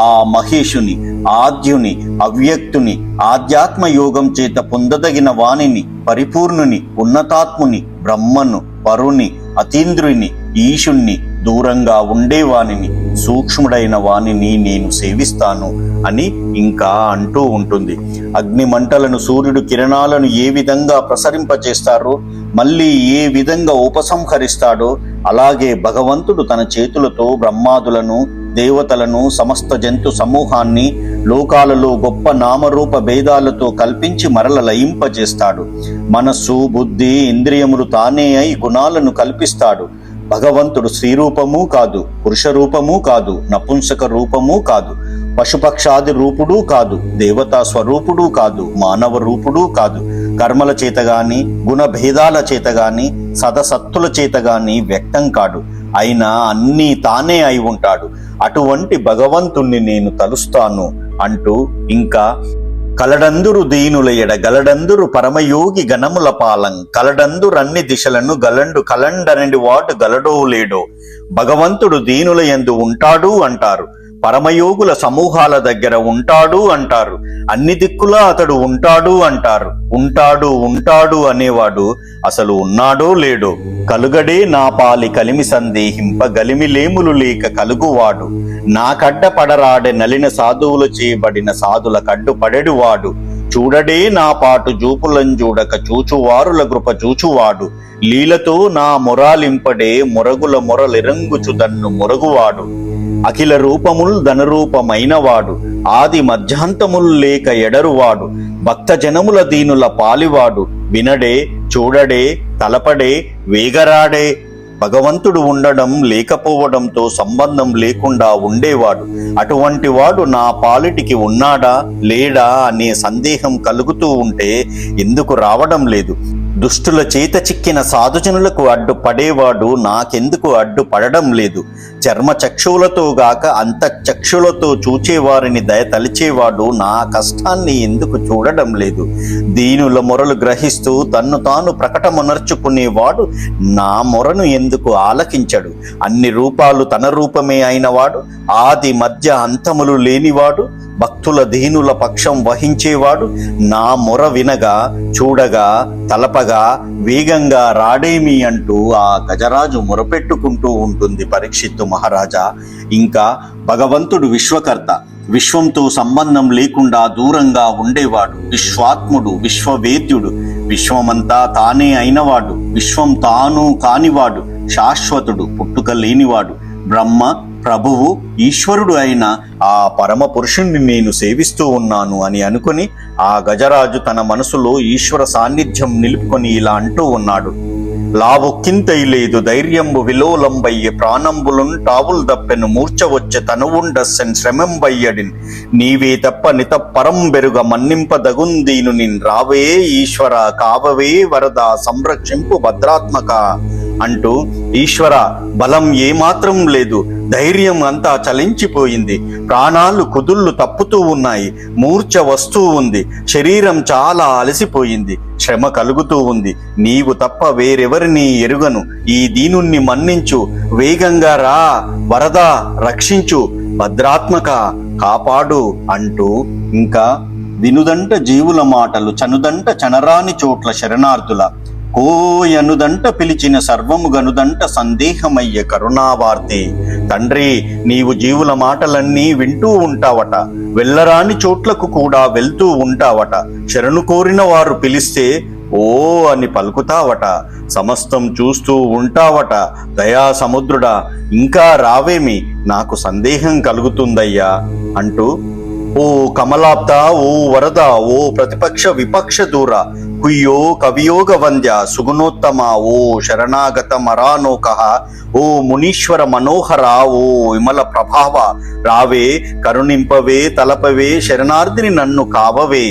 ఆ మహేషుని, ఆద్యుని, అవ్యక్తుని, ఆధ్యాత్మ యోగం చేత పొందదగిన వాణిని, పరిపూర్ణుని, ఉన్నతాత్ముని, బ్రహ్మను, పరుని, అతీంద్రుని, ఈశుణ్ణి, దూరంగా ఉండేవానిని, సూక్ష్ముడైన వానిని నేను సేవిస్తాను అని ఇంకా అంటూ ఉంటుంది. అగ్ని మంటలను, సూర్యుడు కిరణాలను ఏ విధంగా ప్రసరింపచేస్తారో, మళ్ళీ ఏ విధంగా ఉపసంహరిస్తాడో, అలాగే భగవంతుడు తన చేతులతో బ్రహ్మాదులను, దేవతలను, సమస్త జంతు సమూహాన్ని లోకాలలో గొప్ప నామరూప భేదాలతో కల్పించి మరల లయింపజేస్తాడు. మనస్సు, బుద్ధి, ఇంద్రియములు తానే అయి గుణాలను కల్పిస్తాడు. భగవంతుడు స్త్రీ రూపము కాదు, పురుష రూపము కాదు, నపుంసక రూపము కాదు, పశుపక్షాది రూపుడు కాదు, దేవతా స్వరూపుడు కాదు, మానవ రూపుడు కాదు. కర్మల చేత గాని, గుణభేదాల చేత గాని, సదసత్తుల చేత గాని వ్యక్తం కాడు. అయినా అన్నీ తానే అయి ఉంటాడు. అటువంటి భగవంతుణ్ణి నేను తలుస్తాను అంటూ ఇంకా కలడందురు దీనుల ఎడ గలడందురు పరమయోగి గణముల పాలం కలడందురన్ని దిశలను గలండు కలండనడి వాడు గలడో లేడో. భగవంతుడు దీనుల యందు ఉంటాడు అంటారు, పరమయోగుల సమూహాల దగ్గర ఉంటాడు అంటారు, అన్ని దిక్కులా అతడు ఉంటాడు అంటారు. ఉంటాడు ఉంటాడు అనేవాడు అసలు ఉన్నాడో లేడో. కలుగడే నా పాలి కలిమి సందేహింప గలిమిలేములు లేక కలుగువాడు. నా కడ్డ పడరాడే నలిన సాధువులు చేయబడిన సాధుల కడ్డు పడెడువాడు. చూడడే నా పాటు జూపులంజూడక చూచువారుల కృప చూచువాడు. లీలతో నా మొరాలింపడే మొరగుల మొరలిరంగుచు దన్ను మొరగువాడు. అఖిల రూపముల్ ధనరూపమైనవాడు. ఆది మధ్యాంతముల్ లేక ఎడరువాడు. భక్త జనముల దీనుల పాలివాడు. వినడే, చూడడే, తలపడే, వేగరాడే. భగవంతుడు ఉండడం లేకపోవడంతో సంబంధం లేకుండా ఉండేవాడు. అటువంటి వాడు నా పాలిటికి ఉన్నాడా లేడా అనే సందేహం కలుగుతూ ఉంటే ఎందుకు రావడం లేదు? దుష్టుల చేత చిక్కిన సాధుజనులకు అడ్డుపడేవాడు నాకెందుకు అడ్డుపడడం లేదు? చర్మ చక్షువులతో గాక అంతఃచక్షులతో చూచేవారిని దయ తలిచేవాడు నా కష్టాన్ని ఎందుకు చూడడం లేదు? దీనుల మొరలు గ్రహిస్తూ తన్ను తాను ప్రకటమునర్చుకునేవాడు నా మొరను ఎందుకు ఆలకించడు? అన్ని రూపాలు తన రూపమే అయినవాడు, ఆది మధ్య అంతములు లేనివాడు, భక్తుల దీనుల పక్షం వహించేవాడు నా మొర వినగా, చూడగా, తలపగా వేగంగా రాడేమి అంటూ ఆ గజరాజు మొరపెట్టుకుంటూ ఉంటుంది పరీక్షిత్తు మహారాజా. ఇంకా భగవంతుడు విశ్వకర్త, విశ్వంతో సంబంధం లేకుండా దూరంగా ఉండేవాడు. విశ్వాత్ముడు, విశ్వవేద్యుడు, విశ్వమంతా తానే అయినవాడు, విశ్వం తాను కానివాడు, శాశ్వతుడు, పుట్టుక లేనివాడు, బ్రహ్మ, ప్రభువు, ఈశ్వరుడు అయిన ఆ పరమ పురుషుణ్ణి నేను సేవిస్తూ ఉన్నాను అని అనుకుని ఆ గజరాజు తన మనసులో ఈశ్వర సాన్నిధ్యం నిలుపుకొని ఇలా అంటూ ఉన్నాడు. లావొక్కింతై లేదు ధైర్యంబు విలోలంబయ్య ప్రాణంబులున్ టావుల్ దప్పెను మూర్ఛ వచ్చె తనువుండస్సెన్ శ్రమంబయ్యడిన్ నీవే తప్ప నిత పరం బెరుగ మన్నింపదగుందీను నిన్ రావే ఈశ్వర కావవే వరద సంరక్షింపు భద్రాత్మక అంటూ, ఈశ్వర బలం ఏమాత్రం లేదు, ధైర్యం అంతా చలించిపోయింది, ప్రాణాలు కుదుళ్ళు తప్పుతూ ఉన్నాయి, మూర్ఛ వస్తూ ఉంది, శరీరం చాలా అలసిపోయింది, శ్రమ కలుగుతూ ఉంది, నీవు తప్ప వేరెవరిని ఎరుగను, ఈ దీనుణ్ణి మన్నించు, వేగంగా రా, వరద రక్షించు, భద్రాత్మక కాపాడు అంటూ ఇంకా వినుదంట జీవుల మాటలు చనుదంట చనరాని చోట్ల శరణార్థుల కోయనుదంట పిలిచిన సర్వము గనుదంట సందేహమయ్య కరుణావార్తే. తండ్రి, నీవు జీవుల మాటలన్నీ వింటూ ఉంటావట, వెళ్ళరాని చోట్లకు కూడా వెళ్తూ ఉంటావట, శరణు కోరిన వారు పిలిస్తే ఓ అని పలుకుతావట, సమస్తం చూస్తూ ఉంటావట, దయా సముద్రుడా ఇంకా రావేమి, నాకు సందేహం కలుగుతుందయ్యా అంటూ, ఓ కమలాప్త, ఓ వరద, ఓ ప్రతిపక్ష విపక్ష దూర, కుయ్యో కవియోగ వంద్య సుగుణోత్తమ ఓ శరణాగత మరానోక ఓ మునీశ్వర మనోహర ఓ విమల ప్రభావ రావే కరుణింపవే తలపవే శరణార్థిని నన్ను కావవే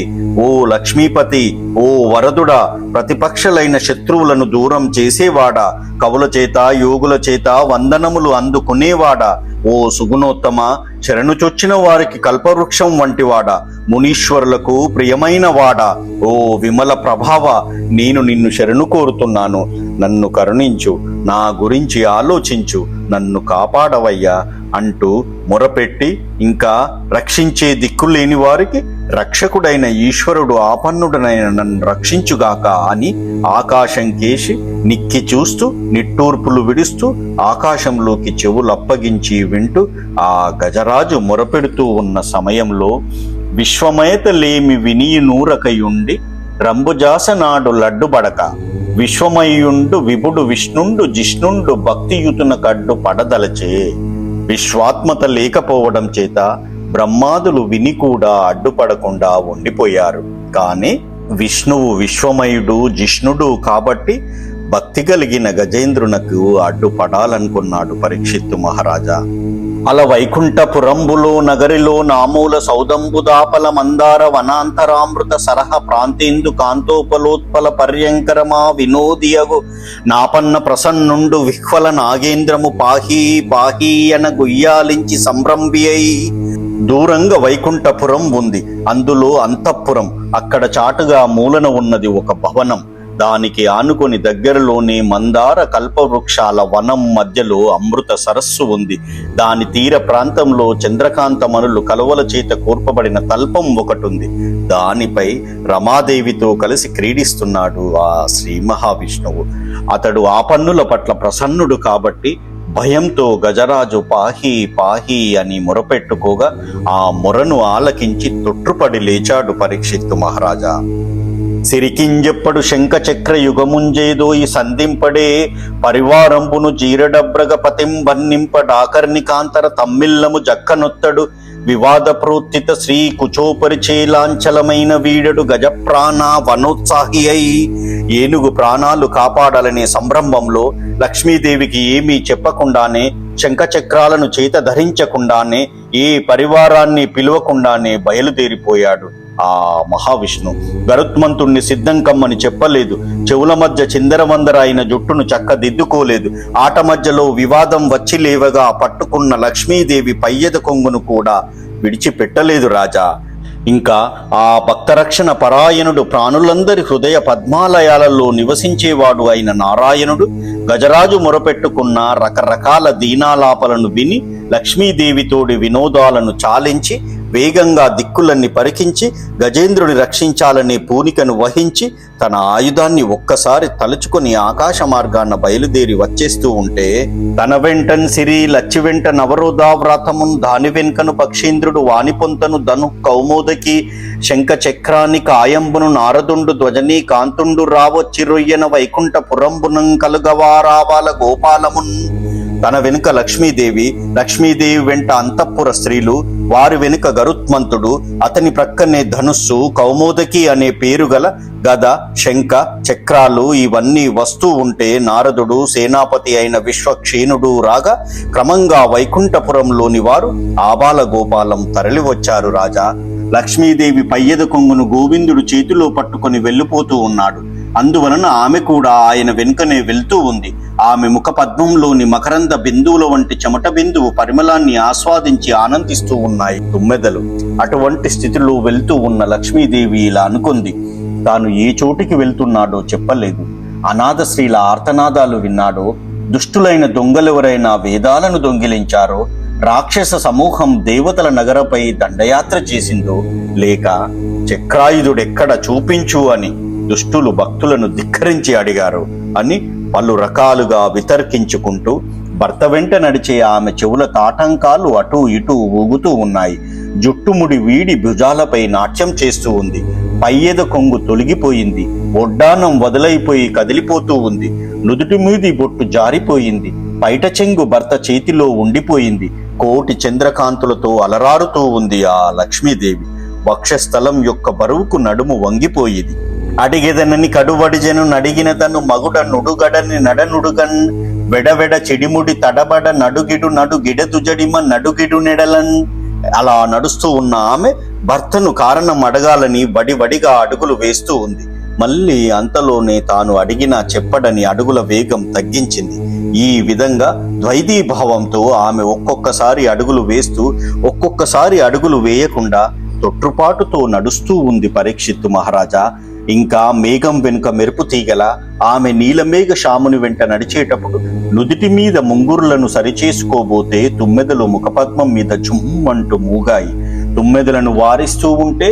ఓ లక్ష్మీపతి ఓ వరదుడా ప్రతిపక్షలైన శత్రువులను దూరం చేసేవాడా కవుల చేత యోగుల చేత వందనములు అందుకునేవాడా ఓ సుగుణోత్తమ శరణుచొచ్చిన వారికి కల్పవృక్షం వంటివాడా మునీశ్వరులకు ప్రియమైన వాడా ఓ విమల ప్రభావ నేను నిన్ను శరణు కోరుతున్నాను, నన్ను కరుణించు, నా గురించి ఆలోచించు, నన్ను కాపాడవయ్యా అంటూ మొరపెట్టి ఇంకా రక్షించే దిక్కులేని వారికి రక్షకుడైన ఈశ్వరుడు ఆపన్నుడనైన నన్ను రక్షించుగాక అని ఆకాశం కేసి నిక్కి చూస్తూ నిట్టూర్పులు విడుస్తూ ఆకాశంలోకి చెవులప్పగించి వింటూ ఆ గజరాజు మొరపెడుతూ ఉన్న సమయంలో విశ్వమయతలేమి వినియునూరకయుండి రంబుజాసనాడు లడ్డుబడక విశ్వమయుండు విభుడు విష్ణుండు జిష్ణుండు భక్తియుతున కడ్డు పడదలచే విశ్వాత్మత లేకపోవడం చేత బ్రహ్మాదులు విని కూడా అడ్డుపడకుండా ఉండిపోయారు. కానీ విష్ణువు విశ్వమయుడు జిష్ణుడు కాబట్టి భక్తి కలిగిన గజేంద్రునకు అడ్డుపడాలనుకున్నాడు పరీక్షిత్తు మహారాజా. అల వైకుంఠపురంబులో నగరిలో నామూల సౌదంబుదాపల మందార వనాంతరామృత సరహ ప్రాంతేందు కాంతోపలోత్పల పర్యంకరమా వినోదియగు నాపన్న ప్రసన్నుండు విహ్వల నాగేంద్రము పాహీ పాహీ అన గుయ్యాలించి సంభ్రంబి అయి దూరంగా వైకుంఠపురం ఉంది, అందులో అంతఃపురం, అక్కడ చాటుగా మూలన ఉన్నది ఒక భవనం. దానికి ఆనుకొని దగ్గరలోనే మందార కల్పవృక్షాల వనం మధ్యలో అమృత సరస్సు ఉంది. దాని తీర ప్రాంతంలో చంద్రకాంత మనులు కలువల చేత కూర్పబడిన తల్పం ఒకటి ఉంది. దానిపై రమాదేవితో కలిసి క్రీడిస్తున్నాడు ఆ శ్రీ మహావిష్ణువు. అతడు ఆపన్నుల పట్ల ప్రసన్నుడు కాబట్టి భయంతో గజరాజు పాహి పాహి అని మొరపెట్టుకోగా ఆ మొరను ఆలకించి తొట్టుపడి లేచాడు పరీక్షిత్తు మహారాజా. సిరికింజెప్పడు శంఖ చక్ర యుగముంజేదోయి సంధింపడే పరివారంబును జీరడబ్రగ పతింబన్నింపడాకర్ణికాంతర తమ్మిల్లము జక్కనొత్తడు వివాద ప్రోత్తిత శ్రీ కుచోపరిచేలాంచలమైన వీడడు గజప్రాణ వనోత్సాహి అయి ఏనుగు ప్రాణాలు కాపాడాలనే సంరంభంలో లక్ష్మీదేవికి ఏమీ చెప్పకుండానే శంఖచక్రాలను చేత ధరించకుండానే ఏ పరివారాన్ని పిలువకుండానే బయలుదేరిపోయాడు ఆ మహావిష్ణు. గరుత్మంతుణ్ణి సిద్ధం కమ్మని చెప్పలేదు, చెవుల మధ్య చిందరవందర అయిన జుట్టును చక్కదిద్దుకోలేదు, ఆట మధ్యలో వివాదం వచ్చి లేవగా పట్టుకున్న లక్ష్మీదేవి పయ్యద కొంగును కూడా విడిచిపెట్టలేదు రాజా. ఇంకా ఆ భక్తరక్షణ పరాయణుడు ప్రాణులందరి హృదయ పద్మాలయాలలో నివసించేవాడు అయిన నారాయణుడు గజరాజు మొరపెట్టుకున్న రకరకాల దీనాలాపలను విని లక్ష్మీదేవితోడి వినోదాలను చాలించి వేగంగా దిక్కులన్నీ పరికించి గజేంద్రుని రక్షించాలనే పూనికను వహించి తన ఆయుధాన్ని ఒక్కసారి తలుచుకొని ఆకాశ మార్గాన్న బయలుదేరి వచ్చేస్తూ ఉంటే తన వెంటన్ సిరి లచ్చి వెంట నవరోధావ్రాతమున్ దాని వెనుకను పక్షీంద్రుడు వానిపొంతను ధను కౌమోదకి శంఖ చక్రాన్ని కాయంబును నారదుండు ధ్వజనీ కాంతుండు రావొచ్చిరొయ్యన వైకుంఠ పురంబునం కలుగవారావాల గోపాలమున్. తన వెనుక లక్ష్మీదేవి వెంట అంతఃపుర స్త్రీలు, వారి వెనుక గరుత్మంతుడు, అతని ప్రక్కనే ధనుస్సు, కౌమోదకి అనే పేరు గల గద, శంఖ చక్రాలు ఇవన్నీ వస్తూ ఉంటే నారదుడు సేనాపతి అయిన విశ్వక్షీణుడు రాగా క్రమంగా వైకుంఠపురంలోని వారు ఆబాల గోపాలం తరలి వచ్చారు రాజా. లక్ష్మీదేవి పయ్యద కొంగును గోవిందుడు చేతిలో పట్టుకొని వెళ్ళిపోతూ ఉన్నాడు. అందువలన ఆమె కూడా ఆయన వెనుకనే వెళ్తూ ఉంది. ఆమె ముఖ పద్మంలోని మకరంద బిందువుల వంటి చెమట బిందువు పరిమళాన్ని ఆస్వాదించి ఆనందిస్తూ ఉన్నాయి తుమ్మెదలు. అటువంటి స్థితిలో వెళ్తూ ఉన్న లక్ష్మీదేవి ఇలా అనుకుంది, తాను ఏ చోటికి వెళ్తున్నాడో చెప్పలేదు. అనాథ స్త్రీల ఆర్తనాదాలు విన్నాడో, దుష్టులైన దొంగలెవరైనా వేదాలను దొంగిలించారో, రాక్షస సమూహం దేవతల నగరపై దండయాత్ర చేసిందో, లేక చక్రాయుధుడెక్కడ చూపించు అని దుష్టులు భక్తులను ధిక్కరించి అడిగారు అని పలు రకాలుగా వితర్కించుకుంటూ భర్త వెంట నడిచే ఆమె చెవుల తాటంకాలు అటూ ఇటూ ఊగుతూ ఉన్నాయి. జుట్టుముడి వీడి భుజాలపై నాట్యం చేస్తూ ఉంది. పయ్యద కొంగు తొలగిపోయింది. ఒడ్డానం వదలైపోయి కదిలిపోతూ ఉంది. నుదుటి మీది బొట్టు జారిపోయింది. పైట చెంగు భర్త చేతిలో ఉండిపోయింది. కోటి చంద్రకాంతులతో అలరారుతూ ఉంది ఆ లక్ష్మీదేవి. వక్షస్థలం యొక్క బరువుకు నడుము వంగిపోయింది. అడిగెదనని కడువడిజెను నడిగిన తను మగుడ నుడుగడని నడనుడుగన్ వెడవెడ చెడిముడి తడబడ నడుగిడు గిడదుజడిమ నడుగిడు నెడలన్. అలా నడుస్తూ ఉన్న ఆమె భర్తను కారణం అడగాలని వడివడిగా అడుగులు వేస్తూ ఉంది. మళ్ళీ అంతలోనే తాను అడిగినా చెప్పడని అడుగుల వేగం తగ్గించింది. ఈ విధంగా ద్వైతీభావంతో ఆమె ఒక్కొక్కసారి అడుగులు వేస్తూ ఒక్కొక్కసారి అడుగులు వేయకుండా తొట్టుపాటుతో నడుస్తూ ఉంది. పరీక్షిత్తు మహారాజా, ఇంకా మేఘం వెనుక మెరుపు తీగల ఆమె నీలమేఘ శాముని వెంట నడిచేటప్పుడు నుదిటి మీద ముంగురులను సరిచేసుకోబోతే తుమ్మెదలు ముఖపద్మం మీద చుమ్మంటూ మూగాయి. తుమ్మెదలను వారిస్తూ ఉంటే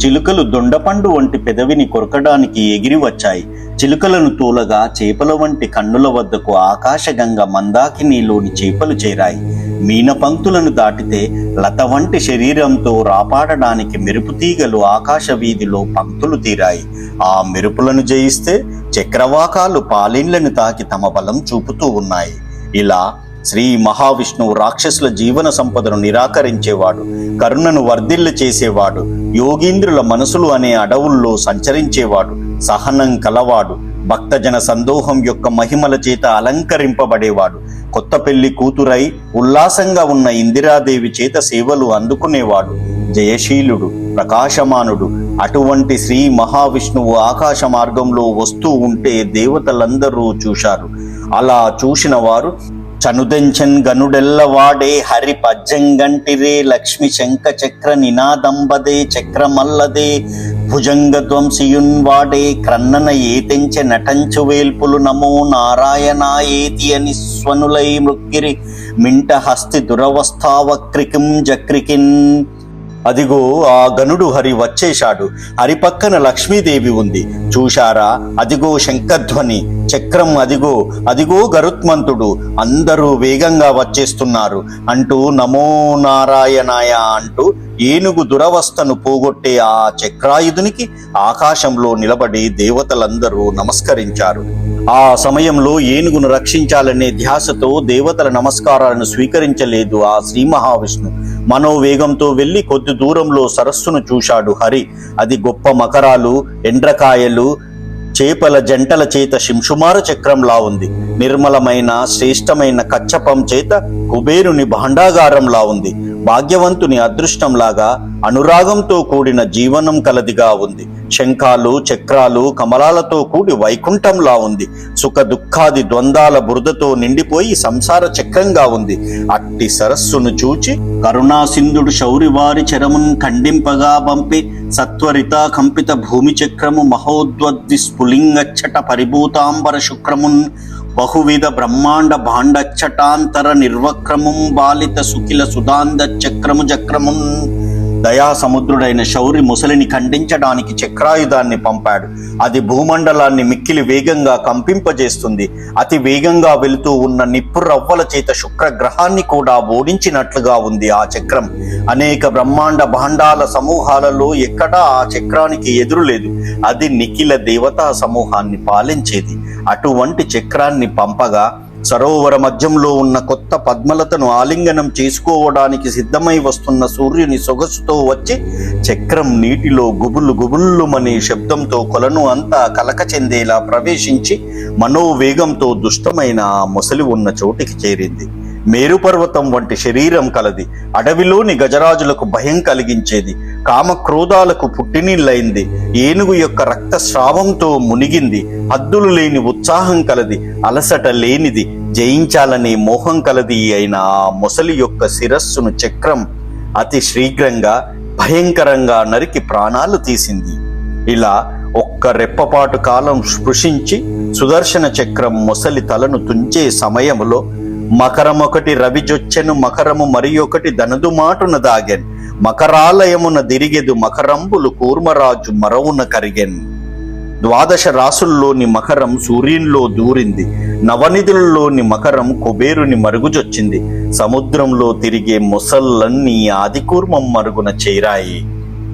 చిలుకలు దొండపండు వంటి పెదవిని కొరకడానికి ఎగిరి వచ్చాయి. చిలుకలను తూలగా చేపల వంటి కన్నుల వద్దకు ఆకాశగంగ మందాకినీలోని చేపలు చేరాయి. మీన పంక్తులను దాటితే లత వంటి శరీరంతో రాపాడడానికి మెరుపు తీగలు ఆకాశ వీధిలో పంక్తులు తీరాయి. ఆ మెరుపులను జయిస్తే చక్రవాకాలు పాలిండ్లను తాకి తమ బలం చూపుతూ ఉన్నాయి. ఇలా శ్రీ మహావిష్ణువు రాక్షసుల జీవన సంపదను నిరాకరించేవాడు, కరుణను వర్ధిల్ల చేసేవాడు, యోగీంద్రుల మనసులు అనే అడవుల్లో సంచరించేవాడు, సహనం కలవాడు, భక్తజన సందోహం యొక్క మహిమల చేత అలంకరింపబడేవాడు, కొత్త పెళ్లి కూతురై ఉల్లాసంగా ఉన్న ఇందిరాదేవి చేత సేవలు అందుకునేవాడు, జయశీలుడు, ప్రకాశమానుడు. అటువంటి శ్రీ మహావిష్ణువు ఆకాశ మార్గంలో వస్తూ ఉంటే దేవతలందరూ చూశారు. అలా చూసిన వారు చనుదెంచన్ గనుడెల్లవాడే హరి పజ్జంగంటిరే లక్ష్మి శంఖ చక్ర నినాదంబదే చక్రమల్లదే భుజంగధ్వంసియున్ వాడే క్రన్నన ఏతెంచె నటంచు వేల్పులు నమో నారాయణాయేతి అని స్వనులై మృక్కిరి మింట హస్తి దురవస్థావక్రికిం జక్రికిన్. అదిగో ఆ గనుడు హరి వచ్చేశాడు. హరి పక్కన లక్ష్మీదేవి ఉంది చూశారా, అదిగో శంఖధ్వని, చక్రం అదిగో, అదిగో గరుత్మంతుడు, అందరూ వేగంగా వచ్చేస్తున్నారు అంటూ నమో నారాయణాయ అంటూ ఏనుగు దురవస్థను పోగొట్టే ఆ చక్రాయుధునికి ఆకాశంలో నిలబడి దేవతలందరూ నమస్కరించారు. ఆ సమయంలో ఏనుగును రక్షించాలనే ధ్యాసతో దేవతల నమస్కారాలను స్వీకరించలేదు ఆ శ్రీ మహావిష్ణు. మనోవేగంతో వెళ్లి కొద్ది దూరంలో సరస్సును చూశాడు హరి. అది గొప్ప మకరాలు, ఎండ్రకాయలు, చేపల జంటల చేత శింషుమార చక్రంలా ఉంది. నిర్మలమైన శ్రేష్టమైన కచ్చపం చేత కుబేరుని భాండాగారంలా ఉంది. భాగ్యవంతుని అదృష్టంలాగా అనురాగంతో కూడిన జీవనం కలదిగా ఉంది. శంఖాలు, చక్రాలు, కమలాలతో కూడి వైకుంఠంలా ఉంది. సుఖ దుఃఖాది ద్వంద్వాల బురదతో నిండిపోయి సంసార చక్రంగా ఉంది. అట్టి సరస్సును చూచి కరుణాసింధుడు శౌరివారి చరమున్ ఖండింపగా పంపి సత్వరిత కంపిత భూమి చక్రము మహోద్వద్ది స్ఫులింగచ్చట పరిభూతాంబర శుక్రమున్ బహువిధ బ్రహ్మాండ భాండచ్చటాంతర నిర్వక్రముం బాలిత సుఖిల సుధాంద చక్రము చక్రమున్. దయా సముద్రుడైన శౌరి ముసలిని ఖండించడానికి చక్రాయుధాన్ని పంపాడు. అది భూమండలాన్ని మిక్కిలి వేగంగా కంపింపజేస్తుంది. అతి వేగంగా వెళుతూ ఉన్న నిప్పు రవ్వల చేత శుక్రగ్రహాన్ని కూడా ఓడించినట్లుగా ఉంది ఆ చక్రం. అనేక బ్రహ్మాండ భాండాల సమూహాలలో ఎక్కడా ఆ చక్రానికి ఎదురులేదు. అది నిఖిల దేవతా సమూహాన్ని పాలించేది. అటువంటి చక్రాన్ని పంపగా సరోవర మధ్యంలో ఉన్న కొత్త పద్మలతను ఆలింగనం చేసుకోవడానికి సిద్ధమై వస్తున్న సూర్యుని సొగసుతో వచ్చి చక్రం నీటిలో గుబులు గుబుల్లుమనే శబ్దంతో కొలను అంతా కలక చెందేలా ప్రవేశించి మనోవేగంతో దుష్టమైన ఆ మొసలి ఉన్న చోటికి చేరింది. మేరుపర్వతం వంటి శరీరం కలది. అడవిలోని గజరాజులకు భయం కలిగించేది. కామక్రోధాలకు పుట్టినీళ్ళైంది. ఏనుగు యొక్క రక్తస్రావంతో మునిగింది. హద్దులు లేని ఉత్సాహం కలది. అలసట లేనిది. జయించాలనే మోహం కలది అయిన ఆ మొసలి యొక్క శిరస్సును చక్రం అతి శీఘ్రంగా భయంకరంగా నరికి ప్రాణాలు తీసింది. ఇలా ఒక్క రెప్పపాటు కాలం స్పృశించి సుదర్శన చక్రం మొసలి తలను తుంచే సమయములో మకరమొకటి రవిజొచ్చెను, మకరము మరి ఒకటి దనదు మాటున దాగెన్, మకరాలయమున దిరిగెదు మకరంబులు కూర్మరాజు మరవున కరిగెన్. ద్వాదశ రాసుల్లోని మకరం సూర్యునిలో దూరింది. నవనిధులలోని మకరం కుబేరుని మరుగుజొచ్చింది. సముద్రంలో తిరిగే మొసళ్ళన్నీ ఆదికూర్మం మరుగున చేరాయి.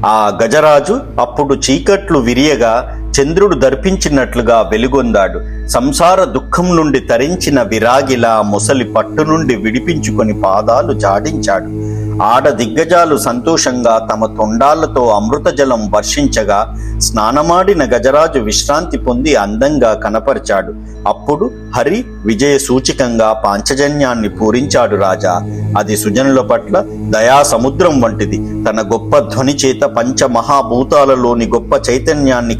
ఆ గజరాజు అప్పుడు చీకట్లు విరియగా చంద్రుడు దర్పించినట్లుగా వెలుగొందాడు. సంసార దుఃఖం నుండి తరించిన విరాగిలా ముసలి పట్టు నుండి విడిపించుకొని పాదాలు జాడించాడు. ఆడ దిగ్గజాలు సంతోషంగా తమ తొండాలతో అమృత జలం వర్షించగా స్నానమాడిన గజరాజు విశ్రాంతి పొంది అందంగా కనపరిచాడు. అప్పుడు హరి విజయ సూచికంగా పాంచజన్యాన్ని పూరించాడు రాజా. అది సుజనుల పట్ల దయా సముద్రం వంటిది. తన గొప్ప ధ్వని చేత పంచమహాభూతాలలోని గొప్ప చైతన్యాన్ని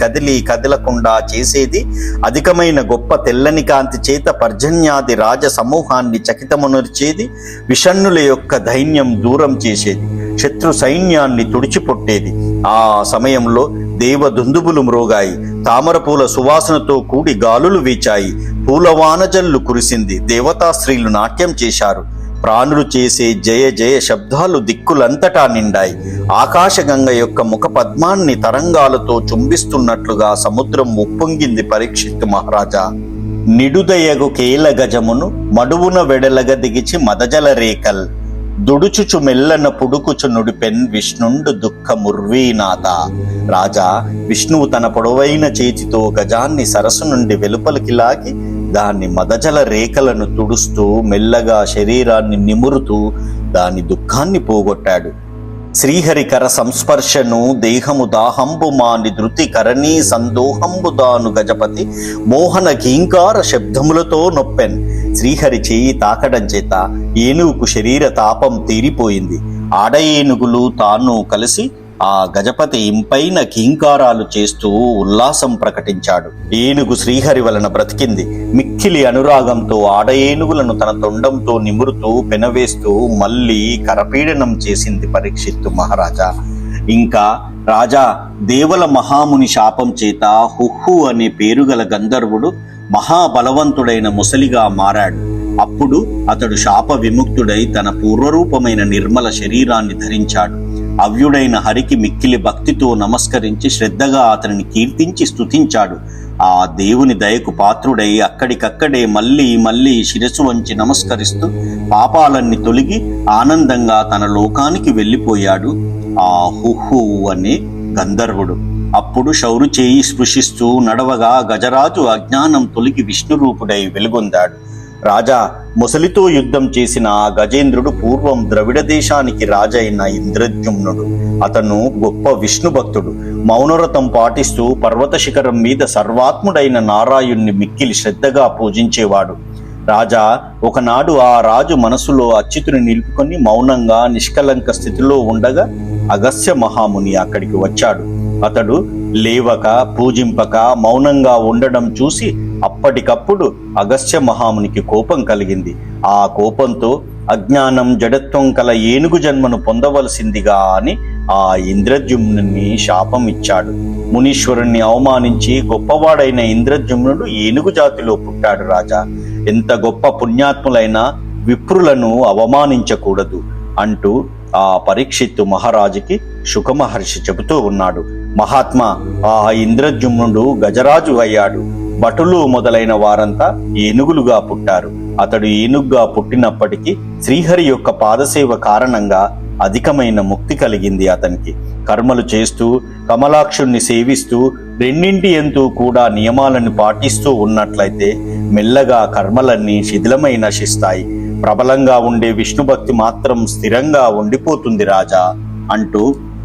కదలకుండా చేసేది. అధికమైన గొప్ప తెల్లని కాంతి చేత పర్జన్యాది రాజ సమూహాన్ని చకితమునర్చేది. విషణ్ణుల యొక్క దైన్యం దూరం చేసేది. శత్రు సైన్యాన్ని తుడిచిపొట్టేది. ఆ సమయంలో దేవదుందుబులు మ్రోగాయి. తామరపూల సువాసనతో కూడి గాలులు వీచాయి. పూలవానజల్లు కురిసింది. దేవతా స్త్రీలు నాట్యం చేశారు. ప్రాణులు చేసే జయ జయ శబ్దాలు దిక్కులంతటా నిండాయి. ఆకాశగంగ యొక్క ముఖ పద్మాన్ని తరంగాలతో చుంబిస్తున్నట్లుగా సముద్రం ఉప్పొంగింది. పరీక్షిత్తు మహారాజా, నిడుదయగు కేల గజమును మడువున వెడలగ దిగిచి మదజల రేకల్ దుడుచుచు మెల్లన పుడుకుచు నుడిపెన్ విష్ణుండు దుఃఖముర్వీనాథ. రాజా, విష్ణువు తన పొడవైన చేతితో గజాన్ని సరస్సు నుండి వెలుపలికి లాగి దాన్ని మదజల రేఖలను తుడుస్తూ మెల్లగా శరీరాన్ని నిమురుతూ దాని దుఃఖాన్ని పోగొట్టాడు. శ్రీహరికర సంస్పర్శను దేహము దాహంబు మాని ధృతి కరణీ సందోహంబుదాను గజపతి మోహన ఘీంకార శబ్దములతో నొప్పెన్. శ్రీహరి చేయి తాకడం చేత ఏనుగుకు శరీర తాపం తీరిపోయింది. ఆడ ఏనుగులు తాను కలిసి ఆ గజపతి ఇంపైన ఘీంకారాలు చేస్తూ ఉల్లాసం ప్రకటించాడు. ఏనుగు శ్రీహరి వలన బ్రతికింది. మిక్కిలి అనురాగంతో ఆడ ఏనుగులను తన తొండంతో నిమురుతూ పెనవేస్తూ మళ్ళీ కరపీడనం చేసింది పరీక్షిత్తు మహారాజా. ఇంకా రాజా, దేవల మహాముని శాపం చేత హుహు అనే పేరుగల గంధర్వుడు మహాబలవంతుడైన ముసలిగా మారాడు. అప్పుడు అతడు శాప విముక్తుడై తన పూర్వరూపమైన నిర్మల శరీరాన్ని ధరించాడు. అవ్యుడైన హరికి మిక్కిలి భక్తితో నమస్కరించి శ్రద్ధగా అతనిని కీర్తించి స్తుతించాడు. ఆ దేవుని దయకు పాత్రుడై అక్కడికక్కడే మళ్ళీ శిరస్సు వంచి నమస్కరిస్తూ పాపాలన్నీ తొలగి ఆనందంగా తన లోకానికి వెళ్ళిపోయాడు ఆ హుహు అనే గంధర్వుడు. అప్పుడు శౌరు చేయి స్పృశిస్తూ నడవగా గజరాజు అజ్ఞానం తొలగి విష్ణురూపుడై వెలుగొందాడు. రాజా, ముసలితో యుద్ధం చేసిన ఆ గజేంద్రుడు పూర్వం ద్రవిడ దేశానికి రాజైన ఇంద్రద్యుమ్నుడు. అతను గొప్ప విష్ణు భక్తుడు. మౌనవ్రతం పాటిస్తూ పర్వత శిఖరం మీద సర్వాత్ముడైన నారాయణ్ణి మిక్కిలి శ్రద్ధగా పూజించేవాడు. రాజా, ఒకనాడు ఆ రాజు మనసులో అచ్యుతుని నిలుపుకొని మౌనంగా నిష్కలంక స్థితిలో ఉండగా అగస్త్య మహాముని అక్కడికి వచ్చాడు. అతడు లేవక పూజింపక మౌనంగా ఉండడం చూసి అప్పటికప్పుడు అగస్త్య మహామునికి కోపం కలిగింది. ఆ కోపంతో అజ్ఞానం జడత్వం కల ఏనుగు జన్మను పొందవలసిందిగా అని ఆ ఇంద్రద్యుమ్నుని శాపం ఇచ్చాడు. మునీశ్వరుణ్ణి అవమానించి గొప్పవాడైన ఇంద్రద్యుమ్నుడు ఏనుగు జాతిలో పుట్టాడు. రాజా, ఎంత గొప్ప పుణ్యాత్ములైనా విప్రులను అవమానించకూడదు అంటూ ఆ పరీక్షిత్తు మహారాజుకి శుకమహర్షి చెబుతూ ఉన్నాడు. మహాత్మా, ఆ ఇంద్రద్యుమ్నుడు గజరాజు అయ్యాడు. భటులు మొదలైన వారంతా ఏనుగులుగా పుట్టారు. అతడు ఏనుగుగా పుట్టినప్పటికీ శ్రీహరి యొక్క పాదసేవ కారణంగా అధికమైన ముక్తి కలిగింది అతనికి. కర్మలు చేస్తూ కమలాక్షుణ్ణి సేవిస్తూ రెండింటి ఎంతూ కూడా నియమాలను పాటిస్తూ ఉన్నట్లయితే మెల్లగా కర్మలన్నీ శిథిలమై నశిస్తాయి. ప్రబలంగా ఉండే విష్ణుభక్తి మాత్రం స్థిరంగా ఉండిపోతుంది రాజా అంటూ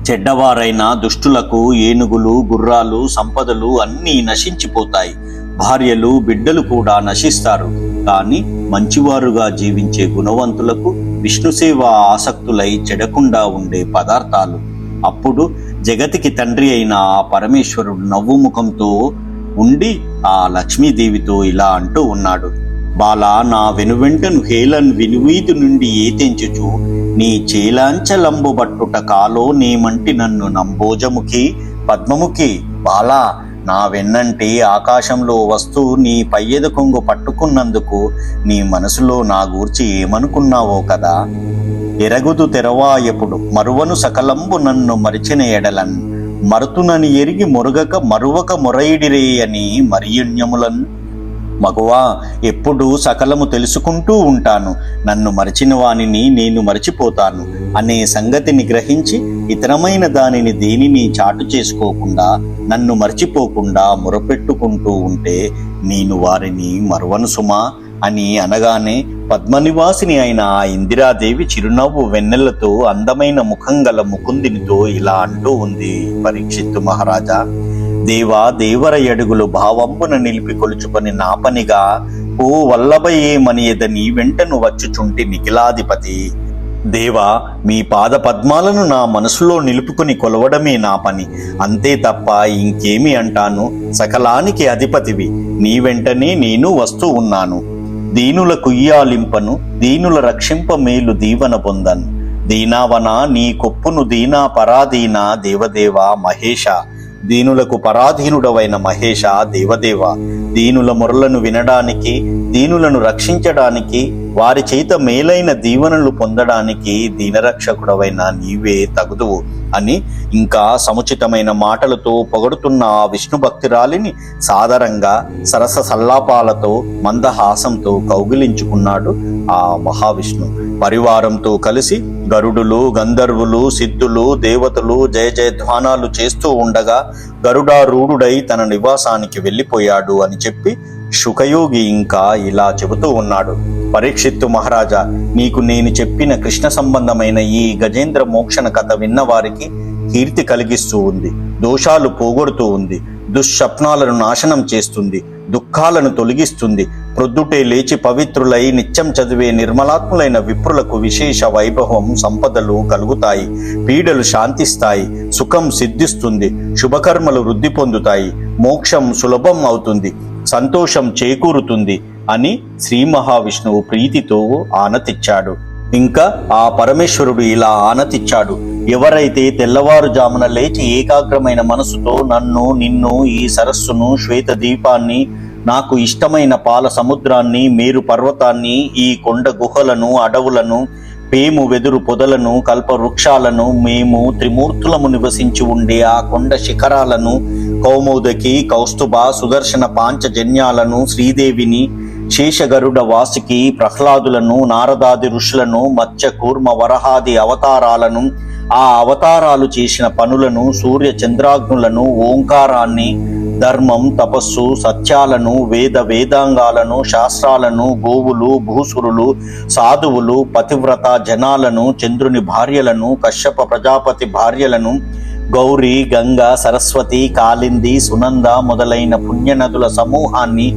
చెడ్డవారైన దుష్టులకు ఏనుగులు, గుర్రాలు, సంపదలు అన్నీ నశించిపోతాయి. భార్యలు, బిడ్డలు కూడా నశిస్తారు. కానీ మంచివారుగా జీవించే గుణవంతులకు విష్ణుసేవ ఆసక్తులై చెడకుండా ఉండే పదార్థాలు. అప్పుడు జగతికి తండ్రి అయిన ఆ పరమేశ్వరుడు నవ్వు ముఖంతో ఉండి ఆ లక్ష్మీదేవితో ఇలా అంటూ ఉన్నాడు. బాలా, నా వెనువెంటను హేళన్ వినువీధు నుండి ఏతెంచుచు నీ చేలాంచలంబు బట్టుట కాలో నేమంటి నన్ను నంబోజముఖి పద్మముఖి. బాలా, నా వెన్నంటి ఆకాశంలో వస్తూ నీ పయ్యెద కొంగు పట్టుకున్నందుకు నీ మనసులో నా గూర్చి ఏమనుకున్నావో కదా. ఎరగుదు తెరవాయపుడు మరువను సకలంబు నన్ను మరిచిన ఎడలన్ మరుతునని ఎరిగి మరువక మొరైడిరే అని మరియుణ్యములన్. మగువా, ఎప్పుడు సకలము తెలుసుకుంటూ ఉంటాను. నన్ను మరచిన వానిని నేను మరచిపోతాను అనే సంగతిని గ్రహించి ఇతరమైన దానిని దేనిని చాటు చేసుకోకుండా నన్ను మర్చిపోకుండా మొరపెట్టుకుంటూ ఉంటే నేను వారిని మరువను సుమా. అని అనగానే పద్మనివాసిని అయిన ఆ ఇందిరాదేవి చిరునవ్వు వెన్నెలతో అందమైన ముఖం గల ముకుందినితో ఇలా అంటూ ఉంది: పరీక్షిత్తు మహారాజా, దేవా దేవర అడుగులు భావంబున నిలిపి కొలుచుకొని నా పనిగా ఓ వల్లభయేమనియద నీ వెంటను వచ్చుచుంటి నిఖిలాధిపతి. దేవా, మీ పాద పద్మాలను నా మనసులో నిలుపుకుని కొలవడమే నా పని, అంతే తప్ప ఇంకేమి అంటాను. సకలానికి అధిపతివి, నీ వెంటనే నేను వస్తూ ఉన్నాను. దీనుల కుయ్యాలింపను, దీనుల రక్షింప మేలు దీవన పొందను. దీనావన నీ కొప్పును దీనా పరాధీన దేవదేవ మహేష. దీనులకు పరాధీనుడవైన మహేష దేవదేవ, దీనుల మొరలను వినడానికి, దీనులను రక్షించడానికి, వారి చేత మేలైన దీవెనలు పొందడానికి దీనరక్షకుడవైన నీవే తగుదువు అని ఇంకా సముచితమైన మాటలతో పొగడుతున్న ఆ విష్ణు భక్తిరాలిని సాదరంగా సరస సల్లాపాలతో మందహాసంతో కౌగిలించుకున్నాడు ఆ మహావిష్ణు. పరివారంతో కలిసి గరుడులు, గంధర్వులు, సిద్ధులు, దేవతలు జయ జయధ్వానాలు చేస్తూ ఉండగా గరుడారూఢుడై తన నివాసానికి వెళ్ళిపోయాడు అని చెప్పి శుకయోగి ఇంకా ఇలా చెబుతూ ఉన్నాడు: పరీక్షిత్తు మహారాజా, నీకు నేను చెప్పిన కృష్ణ సంబంధమైన ఈ గజేంద్ర మోక్షణ కథ విన్నవారికి కీర్తి కలిగిస్తూ ఉంది, దోషాలు పోగొడుతూ ఉంది, దుశ్శప్నాలను నాశనం చేస్తుంది, దుఃఖాలను తొలగిస్తుంది. ప్రొద్దుటే లేచి పవిత్రులై నిత్యం చదివే నిర్మలాత్ములైన విప్రులకు విశేష వైభవం, సంపదలు కలుగుతాయి, పీడలు శాంతిస్తాయి, సుఖం సిద్ధిస్తుంది, శుభకర్మలు వృద్ధి పొందుతాయి, మోక్షం సులభం అవుతుంది, సంతోషం చేకూరుతుంది అని శ్రీ మహావిష్ణువు ప్రీతితో ఆనతిచ్చాడు. ఇంకా ఆ పరమేశ్వరుడు ఇలా ఆనతిచ్చాడు: ఎవరైతే తెల్లవారుజామున లేచి ఏకాగ్రమైన మనసుతో నన్ను, నిన్ను, ఈ సరస్సును, శ్వేత దీపాన్ని, నాకు ఇష్టమైన పాల సముద్రాన్ని, మేరు పర్వతాన్ని, ఈ కొండ గుహలను, అడవులను, పేము వెదురు పొదలను, కల్ప వృక్షాలను, మేము త్రిమూర్తులము నివసించి ఉండే ఆ కొండ శిఖరాలను, కౌమోదకి, కౌస్తుభ, సుదర్శన పాంచజన్యాలను, శ్రీదేవిని, శేషగరుడ వాసికి, ప్రహ్లాదులను, నారదాది ఋషులను, మత్స్య కూర్మ వరహాది అవతారాలను, ఆ అవతారాలు చేసిన పనులను, సూర్య చంద్రాగ్నులను, ఓంకారాన్ని, ధర్మం, తపస్సు, సత్యాలను, వేదాంగాలను, శాస్త్రాలను, గోవులు, భూసురులు, సాధువులు, పతివ్రత జనాలను, చంద్రుని భార్యలను, కశ్యప ప్రజాపతి భార్యలను, గౌరీ, గంగ, సరస్వతి, కాళింది, సునంద మొదలైన పుణ్యనదుల సమూహాన్ని,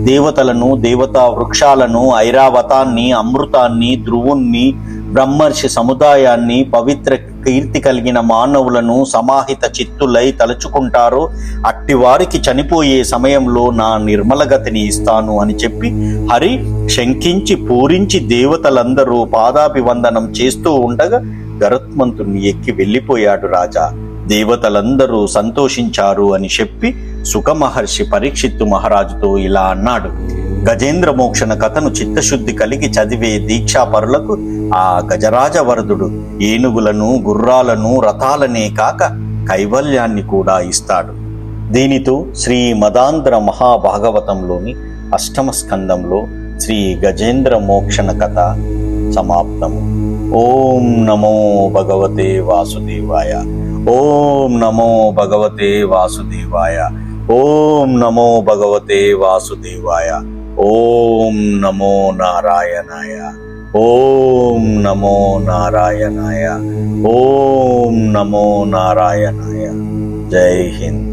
దేవతలను, దేవతా వృక్షాలను, ఐరావతాన్ని, అమృతాన్ని, ధ్రువుణ్ణి, బ్రహ్మర్షి సముదాయాన్ని, పవిత్ర కీర్తి కలిగిన మానవులను సమాహిత చిత్తులై తలుచుకుంటారో అట్టివారికి చనిపోయే సమయంలో నా నిర్మలగతిని ఇస్తాను అని చెప్పి హరి శంకించి పూరించి దేవతలందరూ పాదాభివందనం చేస్తూ ఉండగా గరుత్మంతుణ్ణి ఎక్కి వెళ్ళిపోయాడు రాజా. దేవతలందరూ సంతోషించారు అని చెప్పి సుఖ మహర్షి పరీక్షిత్తు మహారాజుతో ఇలా అన్నాడు: గజేంద్ర మోక్షణ కథను చిత్తశుద్ధి కలిగి చదివే దీక్షాపరులకు ఆ గజరాజ వరదుడు ఏనుగులను, గుర్రాలను, రథాలనే కాక కైవల్యాన్ని కూడా ఇస్తాడు. దీనితో శ్రీ మదాంధ్ర మహాభాగవతంలోని 8వ స్కందంలో శ్రీ గజేంద్ర మోక్షణ కథ సమాప్తము. ఓం నమో భగవతే వాసుదేవాయ. ఓం నమో భగవతే వాసుదేవాయ. ఓం నమో భగవతే వాసుదేవాయ. ఓం నమో నారాయణాయ. ఓం నమో నారాయణాయ. ఓం నమో నారాయణాయ. జై హింద్.